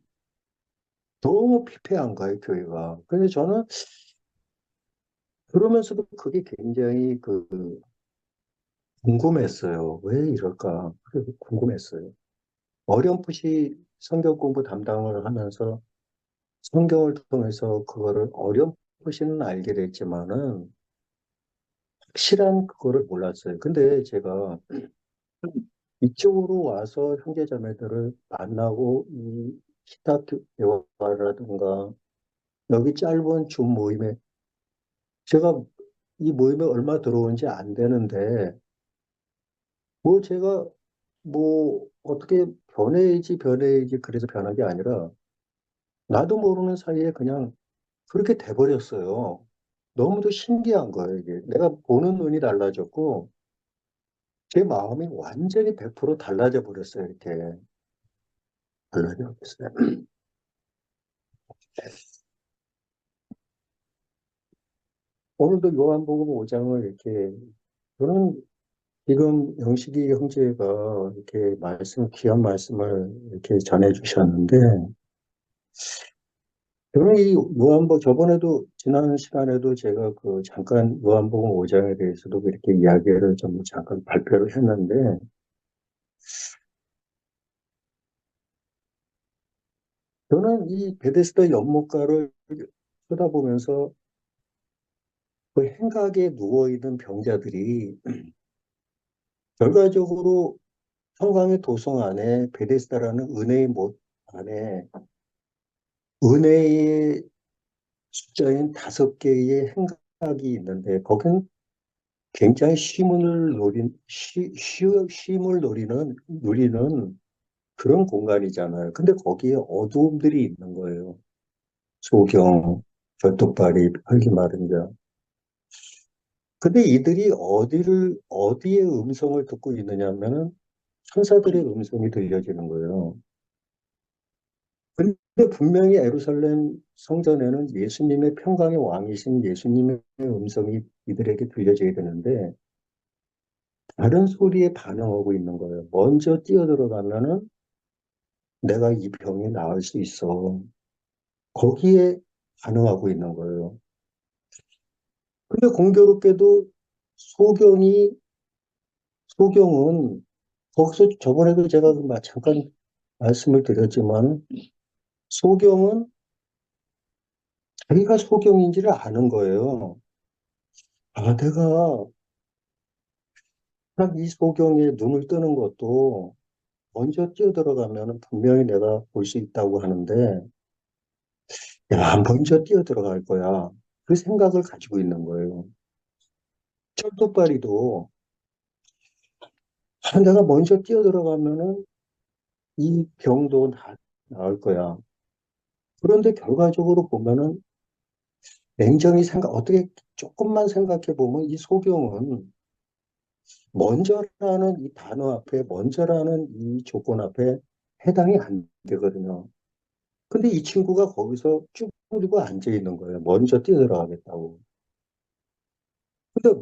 Speaker 6: 너무 피폐한 거예요, 교회가. 근데 저는 그러면서도 그게 굉장히 궁금했어요. 왜 이럴까? 그래서 궁금했어요. 어렴풋이 성경 공부 담당을 하면서 성경을 통해서 그거를 어렴풋이는 알게 됐지만은 확실한 그거를 몰랐어요. 근데 제가 이쪽으로 와서 형제자매들을 만나고 이 기타 대화라든가 여기 짧은 줌 모임에 제가 이 모임에 얼마 들어온 지 안 되는데 뭐 제가 뭐 어떻게 변해야지 그래서 변한 게 아니라 나도 모르는 사이에 그냥 그렇게 돼버렸어요. 너무도 신기한 거예요, 이게. 내가 보는 눈이 달라졌고 제 마음이 완전히 100% 달라져 버렸어요, 이렇게. 달라져 버렸어요. 오늘도 요한복음 5장을 이렇게 저는 지금 영식이 형제가 이렇게 귀한 말씀을 이렇게 전해 주셨는데, 저는 이 저번에도, 지난 시간에도 제가 잠깐 요한복음 5장에 대해서도 이렇게 이야기를 좀 잠깐 발표를 했는데, 저는 이 베데스다 연못가를 쳐다보면서 그 행각에 누워있는 병자들이 결과적으로 성강의 도성 안에 베데스다라는 은혜의 못 안에 은혜의 숫자인 5개의 행각이 있는데 거긴 굉장히 쉼을 누리는 그런 공간이잖아요. 근데 거기에 어두움들이 있는 거예요. 소경, 절뚝발이, 흙이 마른 자. 근데 이들이 어디에 음성을 듣고 있느냐면은 천사들의 음성이 들려지는 거예요. 근데 분명히 예루살렘 성전에는 예수님의 평강의 왕이신 예수님의 음성이 이들에게 들려져야 되는데 다른 소리에 반응하고 있는 거예요. 먼저 뛰어들어가면은 내가 이 병이 나을 수 있어. 거기에 반응하고 있는 거예요. 근데 공교롭게도 소경이, 소경은 거기서 저번에도 제가 잠깐 말씀을 드렸지만 소경은 자기가 소경인지를 아는 거예요. 아, 내가 딱 이 소경에 눈을 뜨는 것도 먼저 뛰어들어가면 분명히 내가 볼 수 있다고 하는데, 야, 먼저 뛰어들어갈 거야. 그 생각을 가지고 있는 거예요. 철도파리도, 아, 내가 먼저 뛰어들어가면은 이 병도 다 나을 거야. 그런데 결과적으로 보면은 어떻게 조금만 생각해 보면 이 소경은 먼저라는 이 단어 앞에, 먼저라는 이 조건 앞에 해당이 안 되거든요. 근데 이 친구가 거기서 쭉 그리고 앉아 있는 거예요. 먼저 뛰어들어가겠다고. 근데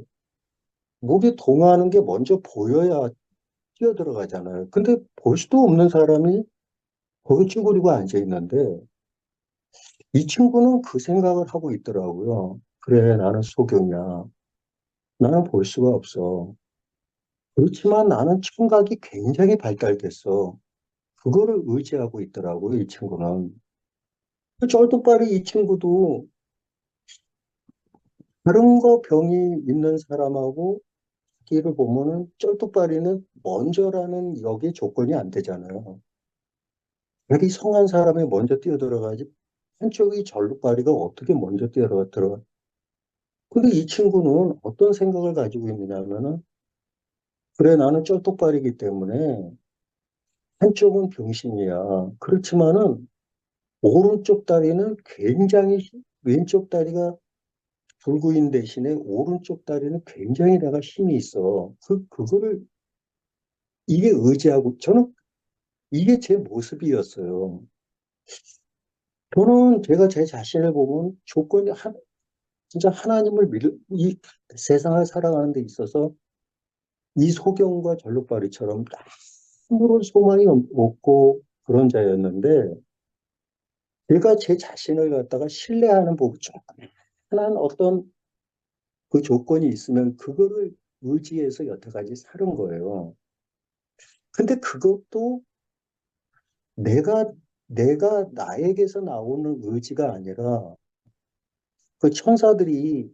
Speaker 6: 목이 동하는 게 먼저 보여야 뛰어들어가잖아요. 근데 볼 수도 없는 사람이 거기 쭈그리고 앉아 있는데 이 친구는 그 생각을 하고 있더라고요. 그래, 나는 소경이야. 나는 볼 수가 없어. 그렇지만 나는 청각이 굉장히 발달됐어. 그거를 의지하고 있더라고요, 이 친구는. 쩔뚝발이 이 친구도 다른 거 병이 있는 사람하고 기를 보면은 쩔뚝발이는 먼저라는 여기 조건이 안 되잖아요. 여기 성한 사람이 먼저 뛰어들어가지 한쪽이 절뚝발이가 어떻게 먼저 뛰어들어가. 근데 이 친구는 어떤 생각을 가지고 있느냐 하면은 그래 나는 쩔뚝발이기 때문에 한쪽은 병신이야. 그렇지만은 오른쪽 다리는 왼쪽 다리가 불구인 대신에 오른쪽 다리는 굉장히 내가 힘이 있어. 그거를 이게 의지하고 저는 이게 제 모습이었어요. 저는 제가 제 자신을 보면 진짜 이 세상을 살아가는 데 있어서 이 소경과 절룩바리처럼 아무런 소망이 없고 그런 자였는데 제가 제 자신을 갖다가 신뢰하는 부분, 조그만한 어떤 그 조건이 있으면 그거를 의지해서 여태까지 살은 거예요. 근데 그것도 내가, 내가 나에게서 나오는 의지가 아니라 그 천사들이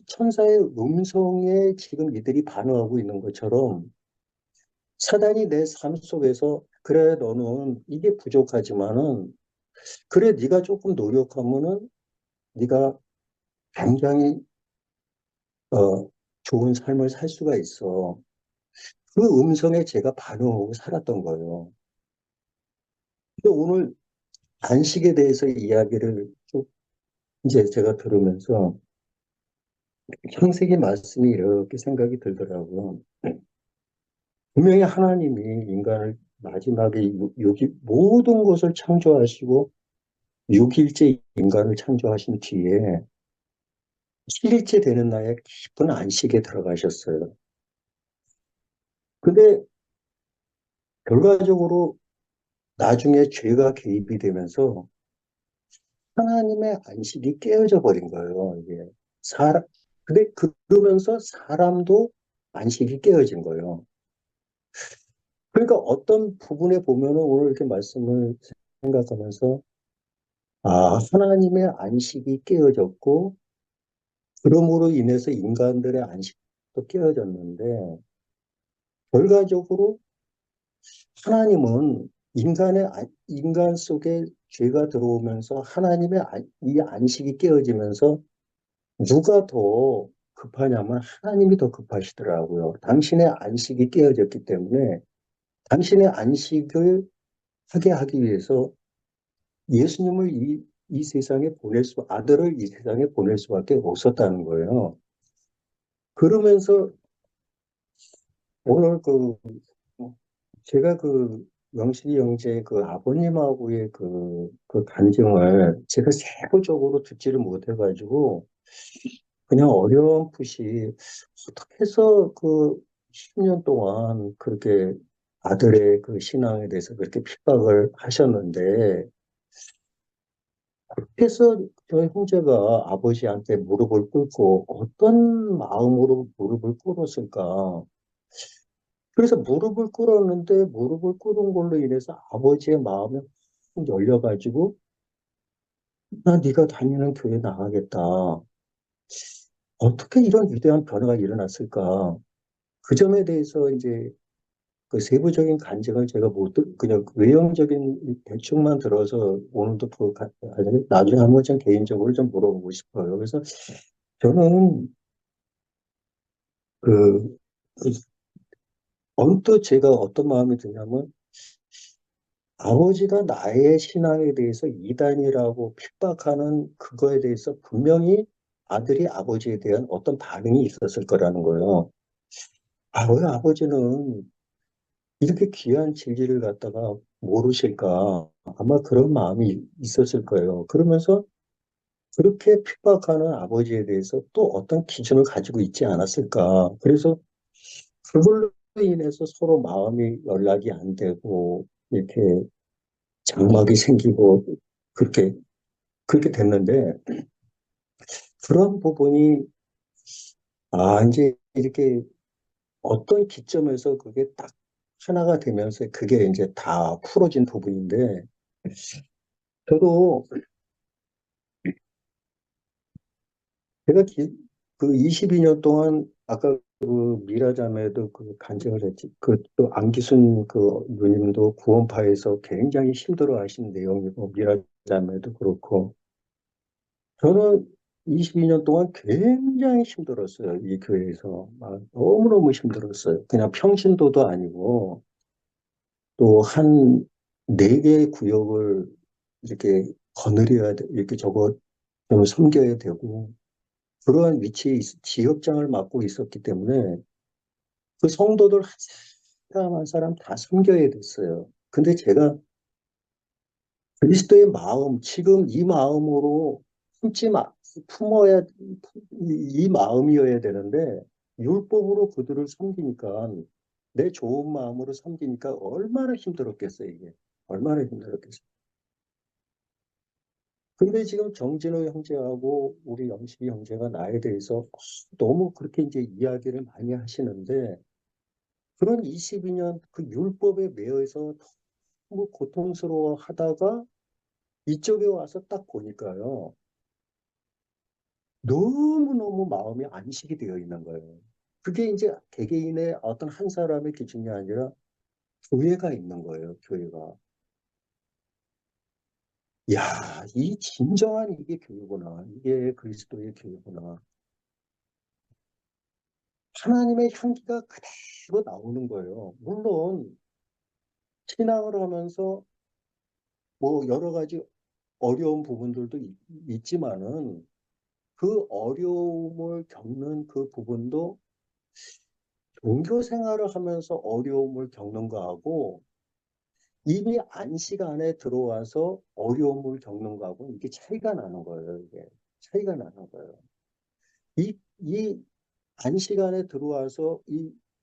Speaker 6: 천사의 음성에 지금 이들이 반응하고 있는 것처럼 사단이 내 삶 속에서 그래 너는 이게 부족하지만은 그래 네가 조금 노력하면은 네가 굉장히 좋은 삶을 살 수가 있어. 그 음성에 제가 반응하고 살았던 거예요. 근데 오늘 안식에 대해서 이야기를 쭉 이제 제가 들으면서 창세기 말씀이 이렇게 생각이 들더라고요. 분명히 하나님이 인간을 마지막에 모든 것을 창조하시고 6일째 인간을 창조하신 뒤에 7일째 되는 날에 깊은 안식에 들어가셨어요. 근데 결과적으로 나중에 죄가 개입이 되면서 하나님의 안식이 깨어져 버린 거예요, 이게. 사람, 근데 그러면서 사람도 안식이 깨어진 거예요. 그러니까 어떤 부분에 보면은 오늘 이렇게 말씀을 생각하면서, 하나님의 안식이 깨어졌고, 그러므로 인해서 인간들의 안식도 깨어졌는데, 결과적으로 하나님은 인간 속에 죄가 들어오면서 하나님의 이 안식이 깨어지면서 누가 더 급하냐면 하나님이 더 급하시더라고요. 당신의 안식이 깨어졌기 때문에 당신의 안식을 하게 하기 위해서 예수님을 이 세상에 아들을 이 세상에 보낼 수밖에 없었다는 거예요. 그러면서 오늘 제가 영식이 형제 아버님하고의 그 간증을 제가 세부적으로 듣지를 못해가지고 그냥 어렴풋이 어떻게 해서 10년 동안 그렇게 아들의 그 신앙에 대해서 그렇게 핍박을 하셨는데, 그렇게 해서 저 형제가 아버지한테 무릎을 꿇고 어떤 마음으로 무릎을 꿇었을까? 그래서 무릎을 꿇었는데 무릎을 꿇은 걸로 인해서 아버지의 마음이 확 열려가지고 나 네가 다니는 교회 나가겠다. 어떻게 이런 위대한 변화가 일어났을까? 그 점에 대해서 이제 그 세부적인 간증을 제가 그냥 외형적인 대충만 들어서 오늘도 나중에 한번 좀 개인적으로 좀 물어보고 싶어요. 그래서 저는 그, 그 언뜻 제가 어떤 마음이 드냐면 아버지가 나의 신앙에 대해서 이단이라고 핍박하는 그거에 대해서 분명히 아들이 아버지에 대한 어떤 반응이 있었을 거라는 거예요. 왜 아버지는 이렇게 귀한 진리를 갖다가 모르실까? 아마 그런 마음이 있었을 거예요. 그러면서 그렇게 핍박하는 아버지에 대해서 또 어떤 기준을 가지고 있지 않았을까? 그래서 그걸로 인해서 서로 마음이 연락이 안 되고, 이렇게 장막이 생기고, 그렇게, 그렇게 됐는데, 그런 부분이, 이제 이렇게 어떤 기점에서 그게 딱 하나가 되면서 그게 이제 다 풀어진 부분인데, 저도 제가 그 22년 동안 아까 미라자매도 그 간증을 했지. 또 안기순 누님도 구원파에서 굉장히 힘들어 하신 내용이고, 미라자매도 그렇고. 저는 22년 동안 굉장히 힘들었어요. 이 교회에서. 너무너무 힘들었어요. 그냥 평신도도 아니고, 또 네 개의 구역을 이렇게 이렇게 좀 섬겨야 되고, 그러한 위치에 지역장을 맡고 있었기 때문에 그 성도들 한 사람 한 사람 다 섬겨야 됐어요. 근데 제가 그리스도의 마음, 지금 이 마음으로 품어야, 이 마음이어야 되는데, 율법으로 그들을 섬기니까, 내 좋은 마음으로 섬기니까 얼마나 힘들었겠어요, 이게. 얼마나 힘들었겠어요. 근데 지금 정진호 형제하고 우리 영식이 형제가 나에 대해서 너무 그렇게 이제 이야기를 많이 하시는데 그런 22년 그 율법에 매여서 너무 고통스러워 하다가 이쪽에 와서 딱 보니까요. 너무너무 마음이 안식이 되어 있는 거예요. 그게 이제 개개인의 어떤 한 사람의 기준이 아니라 교회가 있는 거예요, 교회가. 야, 이 진정한 이게 교회구나. 이게 그리스도의 교회구나. 하나님의 향기가 그대로 나오는 거예요. 물론, 신앙을 하면서 뭐 여러 가지 어려운 부분들도 있지만은 그 어려움을 겪는 그 부분도 종교 생활을 하면서 어려움을 겪는 거하고 이미 안식 안에 들어와서 어려움을 겪는 거하고 이게 차이가 나는 거예요, 이게. 차이가 나는 거예요. 이 안식 안에 들어와서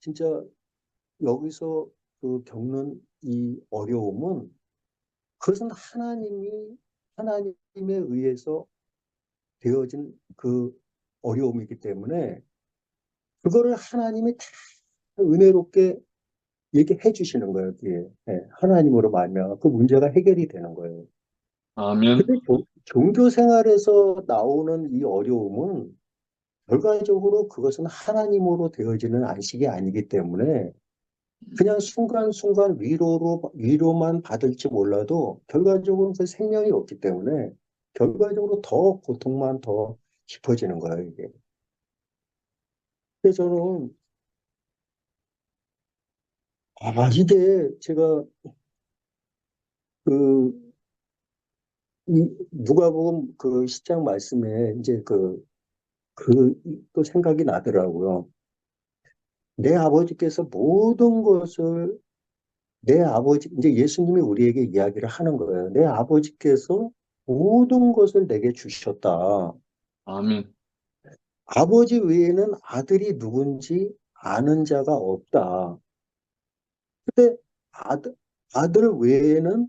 Speaker 6: 진짜 여기서 그 겪는 이 어려움은 그것은 하나님에 의해서 되어진 그 어려움이기 때문에 그거를 하나님이 다 은혜롭게 얘기해 주시는 거예요, 그게. 예, 하나님으로 말미암아 그 문제가 해결이 되는 거예요.
Speaker 2: 아멘.
Speaker 6: 근데 종교 생활에서 나오는 이 어려움은 결과적으로 그것은 하나님으로 되어지는 안식이 아니기 때문에 그냥 순간순간 위로만 받을지 몰라도 결과적으로 그 생명이 없기 때문에 결과적으로 더 고통만 더 깊어지는 거예요, 이게. 그래서 저는, 이게 제가 그, 누가복음 그 10장 말씀에 이제 또 생각이 나더라고요. 내 아버지께서 모든 것을 이제 예수님이 우리에게 이야기를 하는 거예요. 내 아버지께서 모든 것을 내게 주셨다.
Speaker 2: 아멘.
Speaker 6: 아버지 외에는 아들이 누군지 아는 자가 없다. 근데 아들 외에는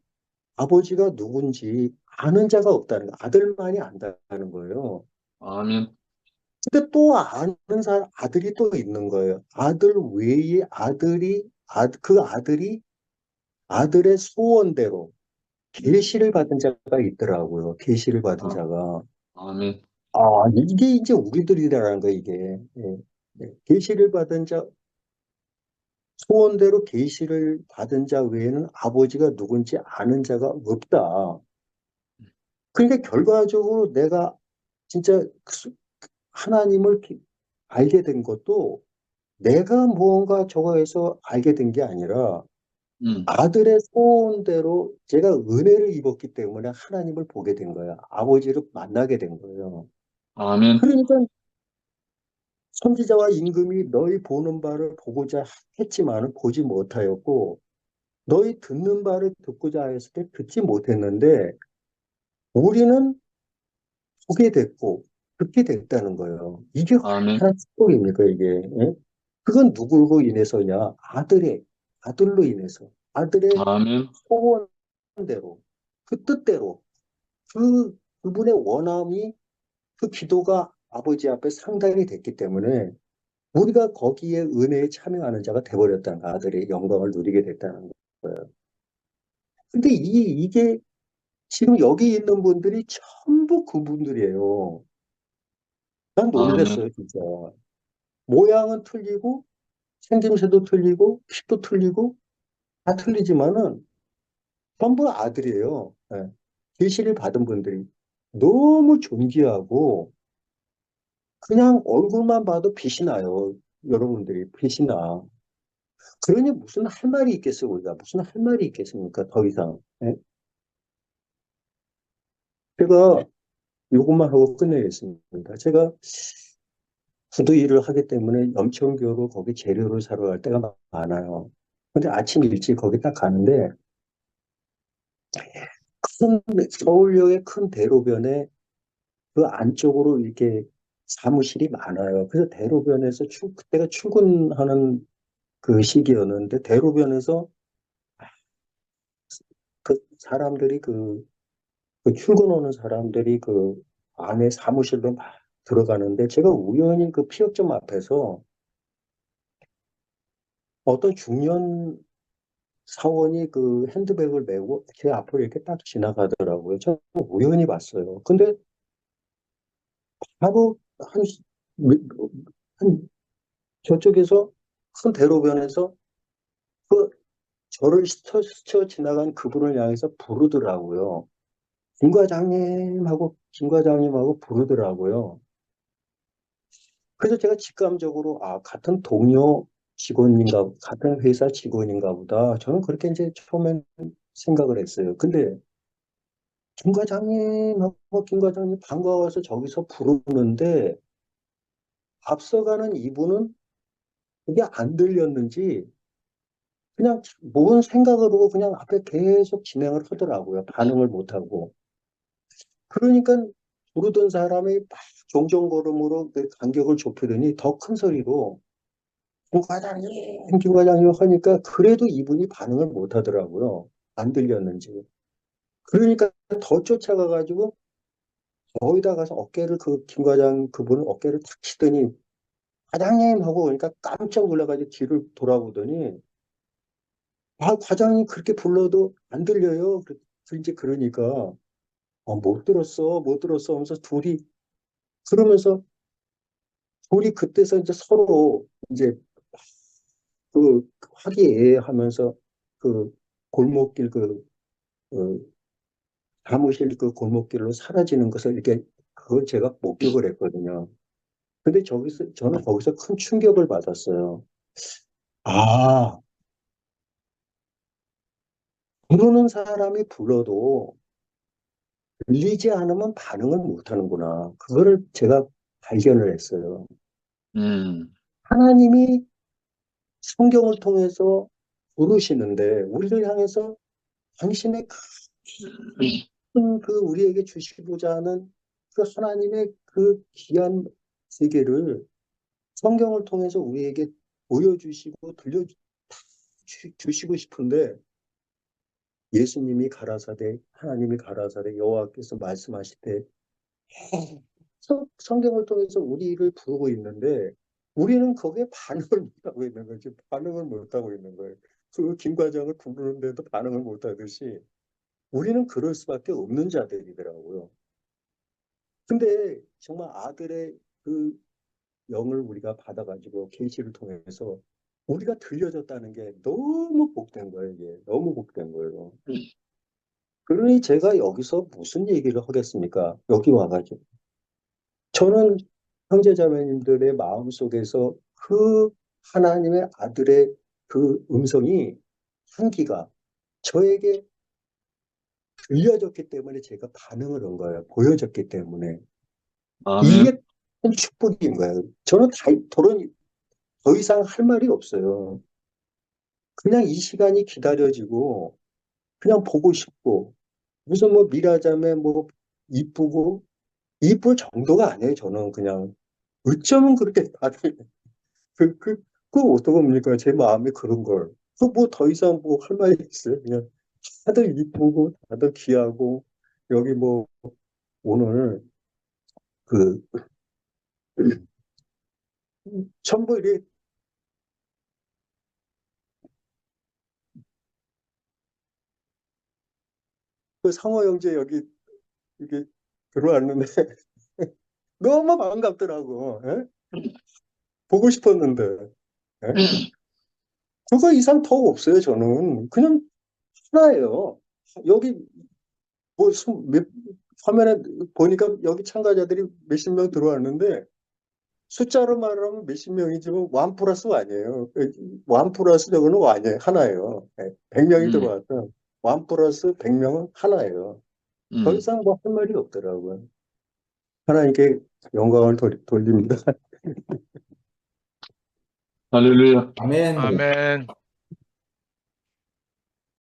Speaker 6: 아버지가 누군지 아는 자가 없다는 거예요. 아들만이 안다는 거예요.
Speaker 2: 아멘.
Speaker 6: 근데 또 아는 아들이 또 있는 거예요. 아들 외에 그 아들이 아들의 소원대로 계시를 받은 자가 있더라고요. 계시를 받은
Speaker 2: 아,
Speaker 6: 자가.
Speaker 2: 아멘.
Speaker 6: 이게 이제 우리들이라는 거, 이게. 예. 계시를 받은 자, 소원대로 계시를 받은 자 외에는 아버지가 누군지 아는 자가 없다. 그러니까 결과적으로 내가 진짜 하나님을 알게 된 것도 내가 무언가 저거 해서 알게 된 게 아니라
Speaker 2: 음,
Speaker 6: 아들의 소원대로 제가 은혜를 입었기 때문에 하나님을 보게 된 거야. 아버지를 만나게 된 거예요.
Speaker 2: 아멘.
Speaker 6: 그러니까 선지자와 임금이 너희 보는 바를 보고자 했지만은 보지 못하였고 너희 듣는 바를 듣고자 하였을 때 듣지 못했는데 우리는 보게 됐고 듣게 됐다는 거예요. 이게
Speaker 2: 아멘.
Speaker 6: 얼마나 축복입니까, 이게. 예? 그건 누구로 인해서냐? 아들로 인해서. 아들의
Speaker 2: 아멘.
Speaker 6: 소원대로, 그 뜻대로, 그분의 원함이 그 기도가 아버지 앞에 상달이 됐기 때문에 우리가 거기에 은혜에 참여하는 자가 돼버렸다는 거야. 아들의 영광을 누리게 됐다는 거예요. 근데 이게 지금 여기 있는 분들이 전부 그분들이에요. 난
Speaker 2: 아멘.
Speaker 6: 놀랐어요, 진짜. 모양은 틀리고, 생김새도 틀리고, 키도 틀리고, 다 틀리지만은 전부 아들이에요. 예. 계시를 받은 분들이 너무 존귀하고, 그냥 얼굴만 봐도 빛이 나요. 여러분들이 빛이 나. 그러니 무슨 할 말이 있겠어요, 우리가. 무슨 할 말이 있겠습니까, 더 이상. 예? 제가 이것만 하고 끝내겠습니다. 제가 구두 일을 하기 때문에 염천교로 거기 재료를 사러 갈 때가 많아요. 근데 아침 일찍 거기 딱 가는데 큰 서울역의 큰 대로변에 그 안쪽으로 이렇게 사무실이 많아요. 그래서 대로변에서 그때가 출근하는 그 시기였는데 대로변에서 그 사람들이 그 그 출근하는 사람들이 그 안에 사무실로 막 들어가는데 제가 우연히 그 피업점 앞에서 어떤 중년 사원이 그 핸드백을 메고 제 앞으로 이렇게 딱 지나가더라고요. 저는 우연히 봤어요. 근데 바로 한 저쪽에서 큰 대로변에서 그 저를 스쳐 지나간 그분을 향해서 부르더라고요. 김 과장님하고 부르더라고요. 그래서 제가 직감적으로 아, 같은 동료 직원인가, 같은 회사 직원인가 보다. 저는 그렇게 이제 처음엔 생각을 했어요. 근데 김 과장님 반가워서 저기서 부르는데 앞서가는 이분은 그게 안 들렸는지 그냥 뭔 생각으로 그냥 앞에 계속 진행을 하더라고요. 반응을 못하고. 그러니까 부르던 사람이 막 종종걸음으로 그 간격을 좁히더니 더 큰 소리로 김 과장님 하니까 그래도 이분이 반응을 못 하더라고요. 안 들렸는지. 그러니까 더 쫓아가가지고 거기다 가서 어깨를 김 과장 그분 어깨를 탁 치더니 과장님 하고 그러니까 깜짝 놀라가지고 뒤를 돌아보더니 아 과장님 그렇게 불러도 안 들려요. 이제 그러니까 못 들었어 하면서 그러면서 둘이 그때서 이제 서로 이제 그 화기애애하면서 그 골목길 사무실 그 골목길로 사라지는 것을 이렇게 그걸 제가 목격을 했거든요. 근데 저는 거기서 큰 충격을 받았어요. 아, 부르는 사람이 불러도 들리지 않으면 반응을 못 하는구나. 그거를 제가 발견을 했어요. 하나님이 성경을 통해서 부르시는데 우리를 향해서 당신의 큰 그 우리에게 주시고자 하는 그 하나님의 그 귀한 세계를 성경을 통해서 우리에게 보여주시고 들려주시고 싶은데 예수님이 가라사대 하나님이 가라사대 여호와께서 말씀하실 때 성경을 통해서 우리를 부르고 있는데 우리는 거기에 반응을 못하고 있는 거지. 반응을 못하고 있는 거예요. 그 김 과장을 부르는데도 반응을 못하듯이 우리는 그럴 수밖에 없는 자들이더라고요. 근데 정말 아들의 그 영을 우리가 받아가지고 계시를 통해서 우리가 들려졌다는 게 너무 복된 거예요. 이게 너무 복된 거예요. 그러니 제가 여기서 무슨 얘기를 하겠습니까? 여기 와가지고 저는 형제자매님들의 마음속에서 그 하나님의 아들의 그 음성이 향기가 저에게 들려졌기 때문에 제가 반응을 한 거예요. 보여졌기 때문에.
Speaker 2: 아멘.
Speaker 6: 이게 큰 축복인 거예요. 저는 더 이상 할 말이 없어요. 그냥 이 시간이 기다려지고, 그냥 보고 싶고, 무슨 뭐 미라자매 뭐 이쁘고, 이쁠 정도가 아니에요. 저는 그냥. 어쩌면 그렇게 다들, 그, 그, 어떡합니까? 제 마음이 그런 걸. 뭐 더 이상 뭐 할 말이 있어요. 그냥 다들 이쁘고, 다들 귀하고, 여기 뭐 오늘 그, 전부 이렇게 그 상호 형제 여기 이렇게 들어왔는데 너무 반갑더라고. 예? 보고 싶었는데. 예? 그거 이상 더 없어요, 저는. 그냥 하나예요. 여기 뭐 화면에 보니까 여기 참가자들이 몇십 명 들어왔는데 숫자로 말하면 몇십 명이지만 원 플러스 아니에요. 원 플러스 저거는 아니에요. 하나예요. 100명이
Speaker 2: 음,
Speaker 6: 들어왔다. 원 플러스 100명은 하나예요. 더
Speaker 2: 음.
Speaker 6: 이상 뭐 할 말이 없더라고요. 하나님께 영광을 돌립니다.
Speaker 2: 할렐루야.
Speaker 5: 아멘.
Speaker 7: 아멘.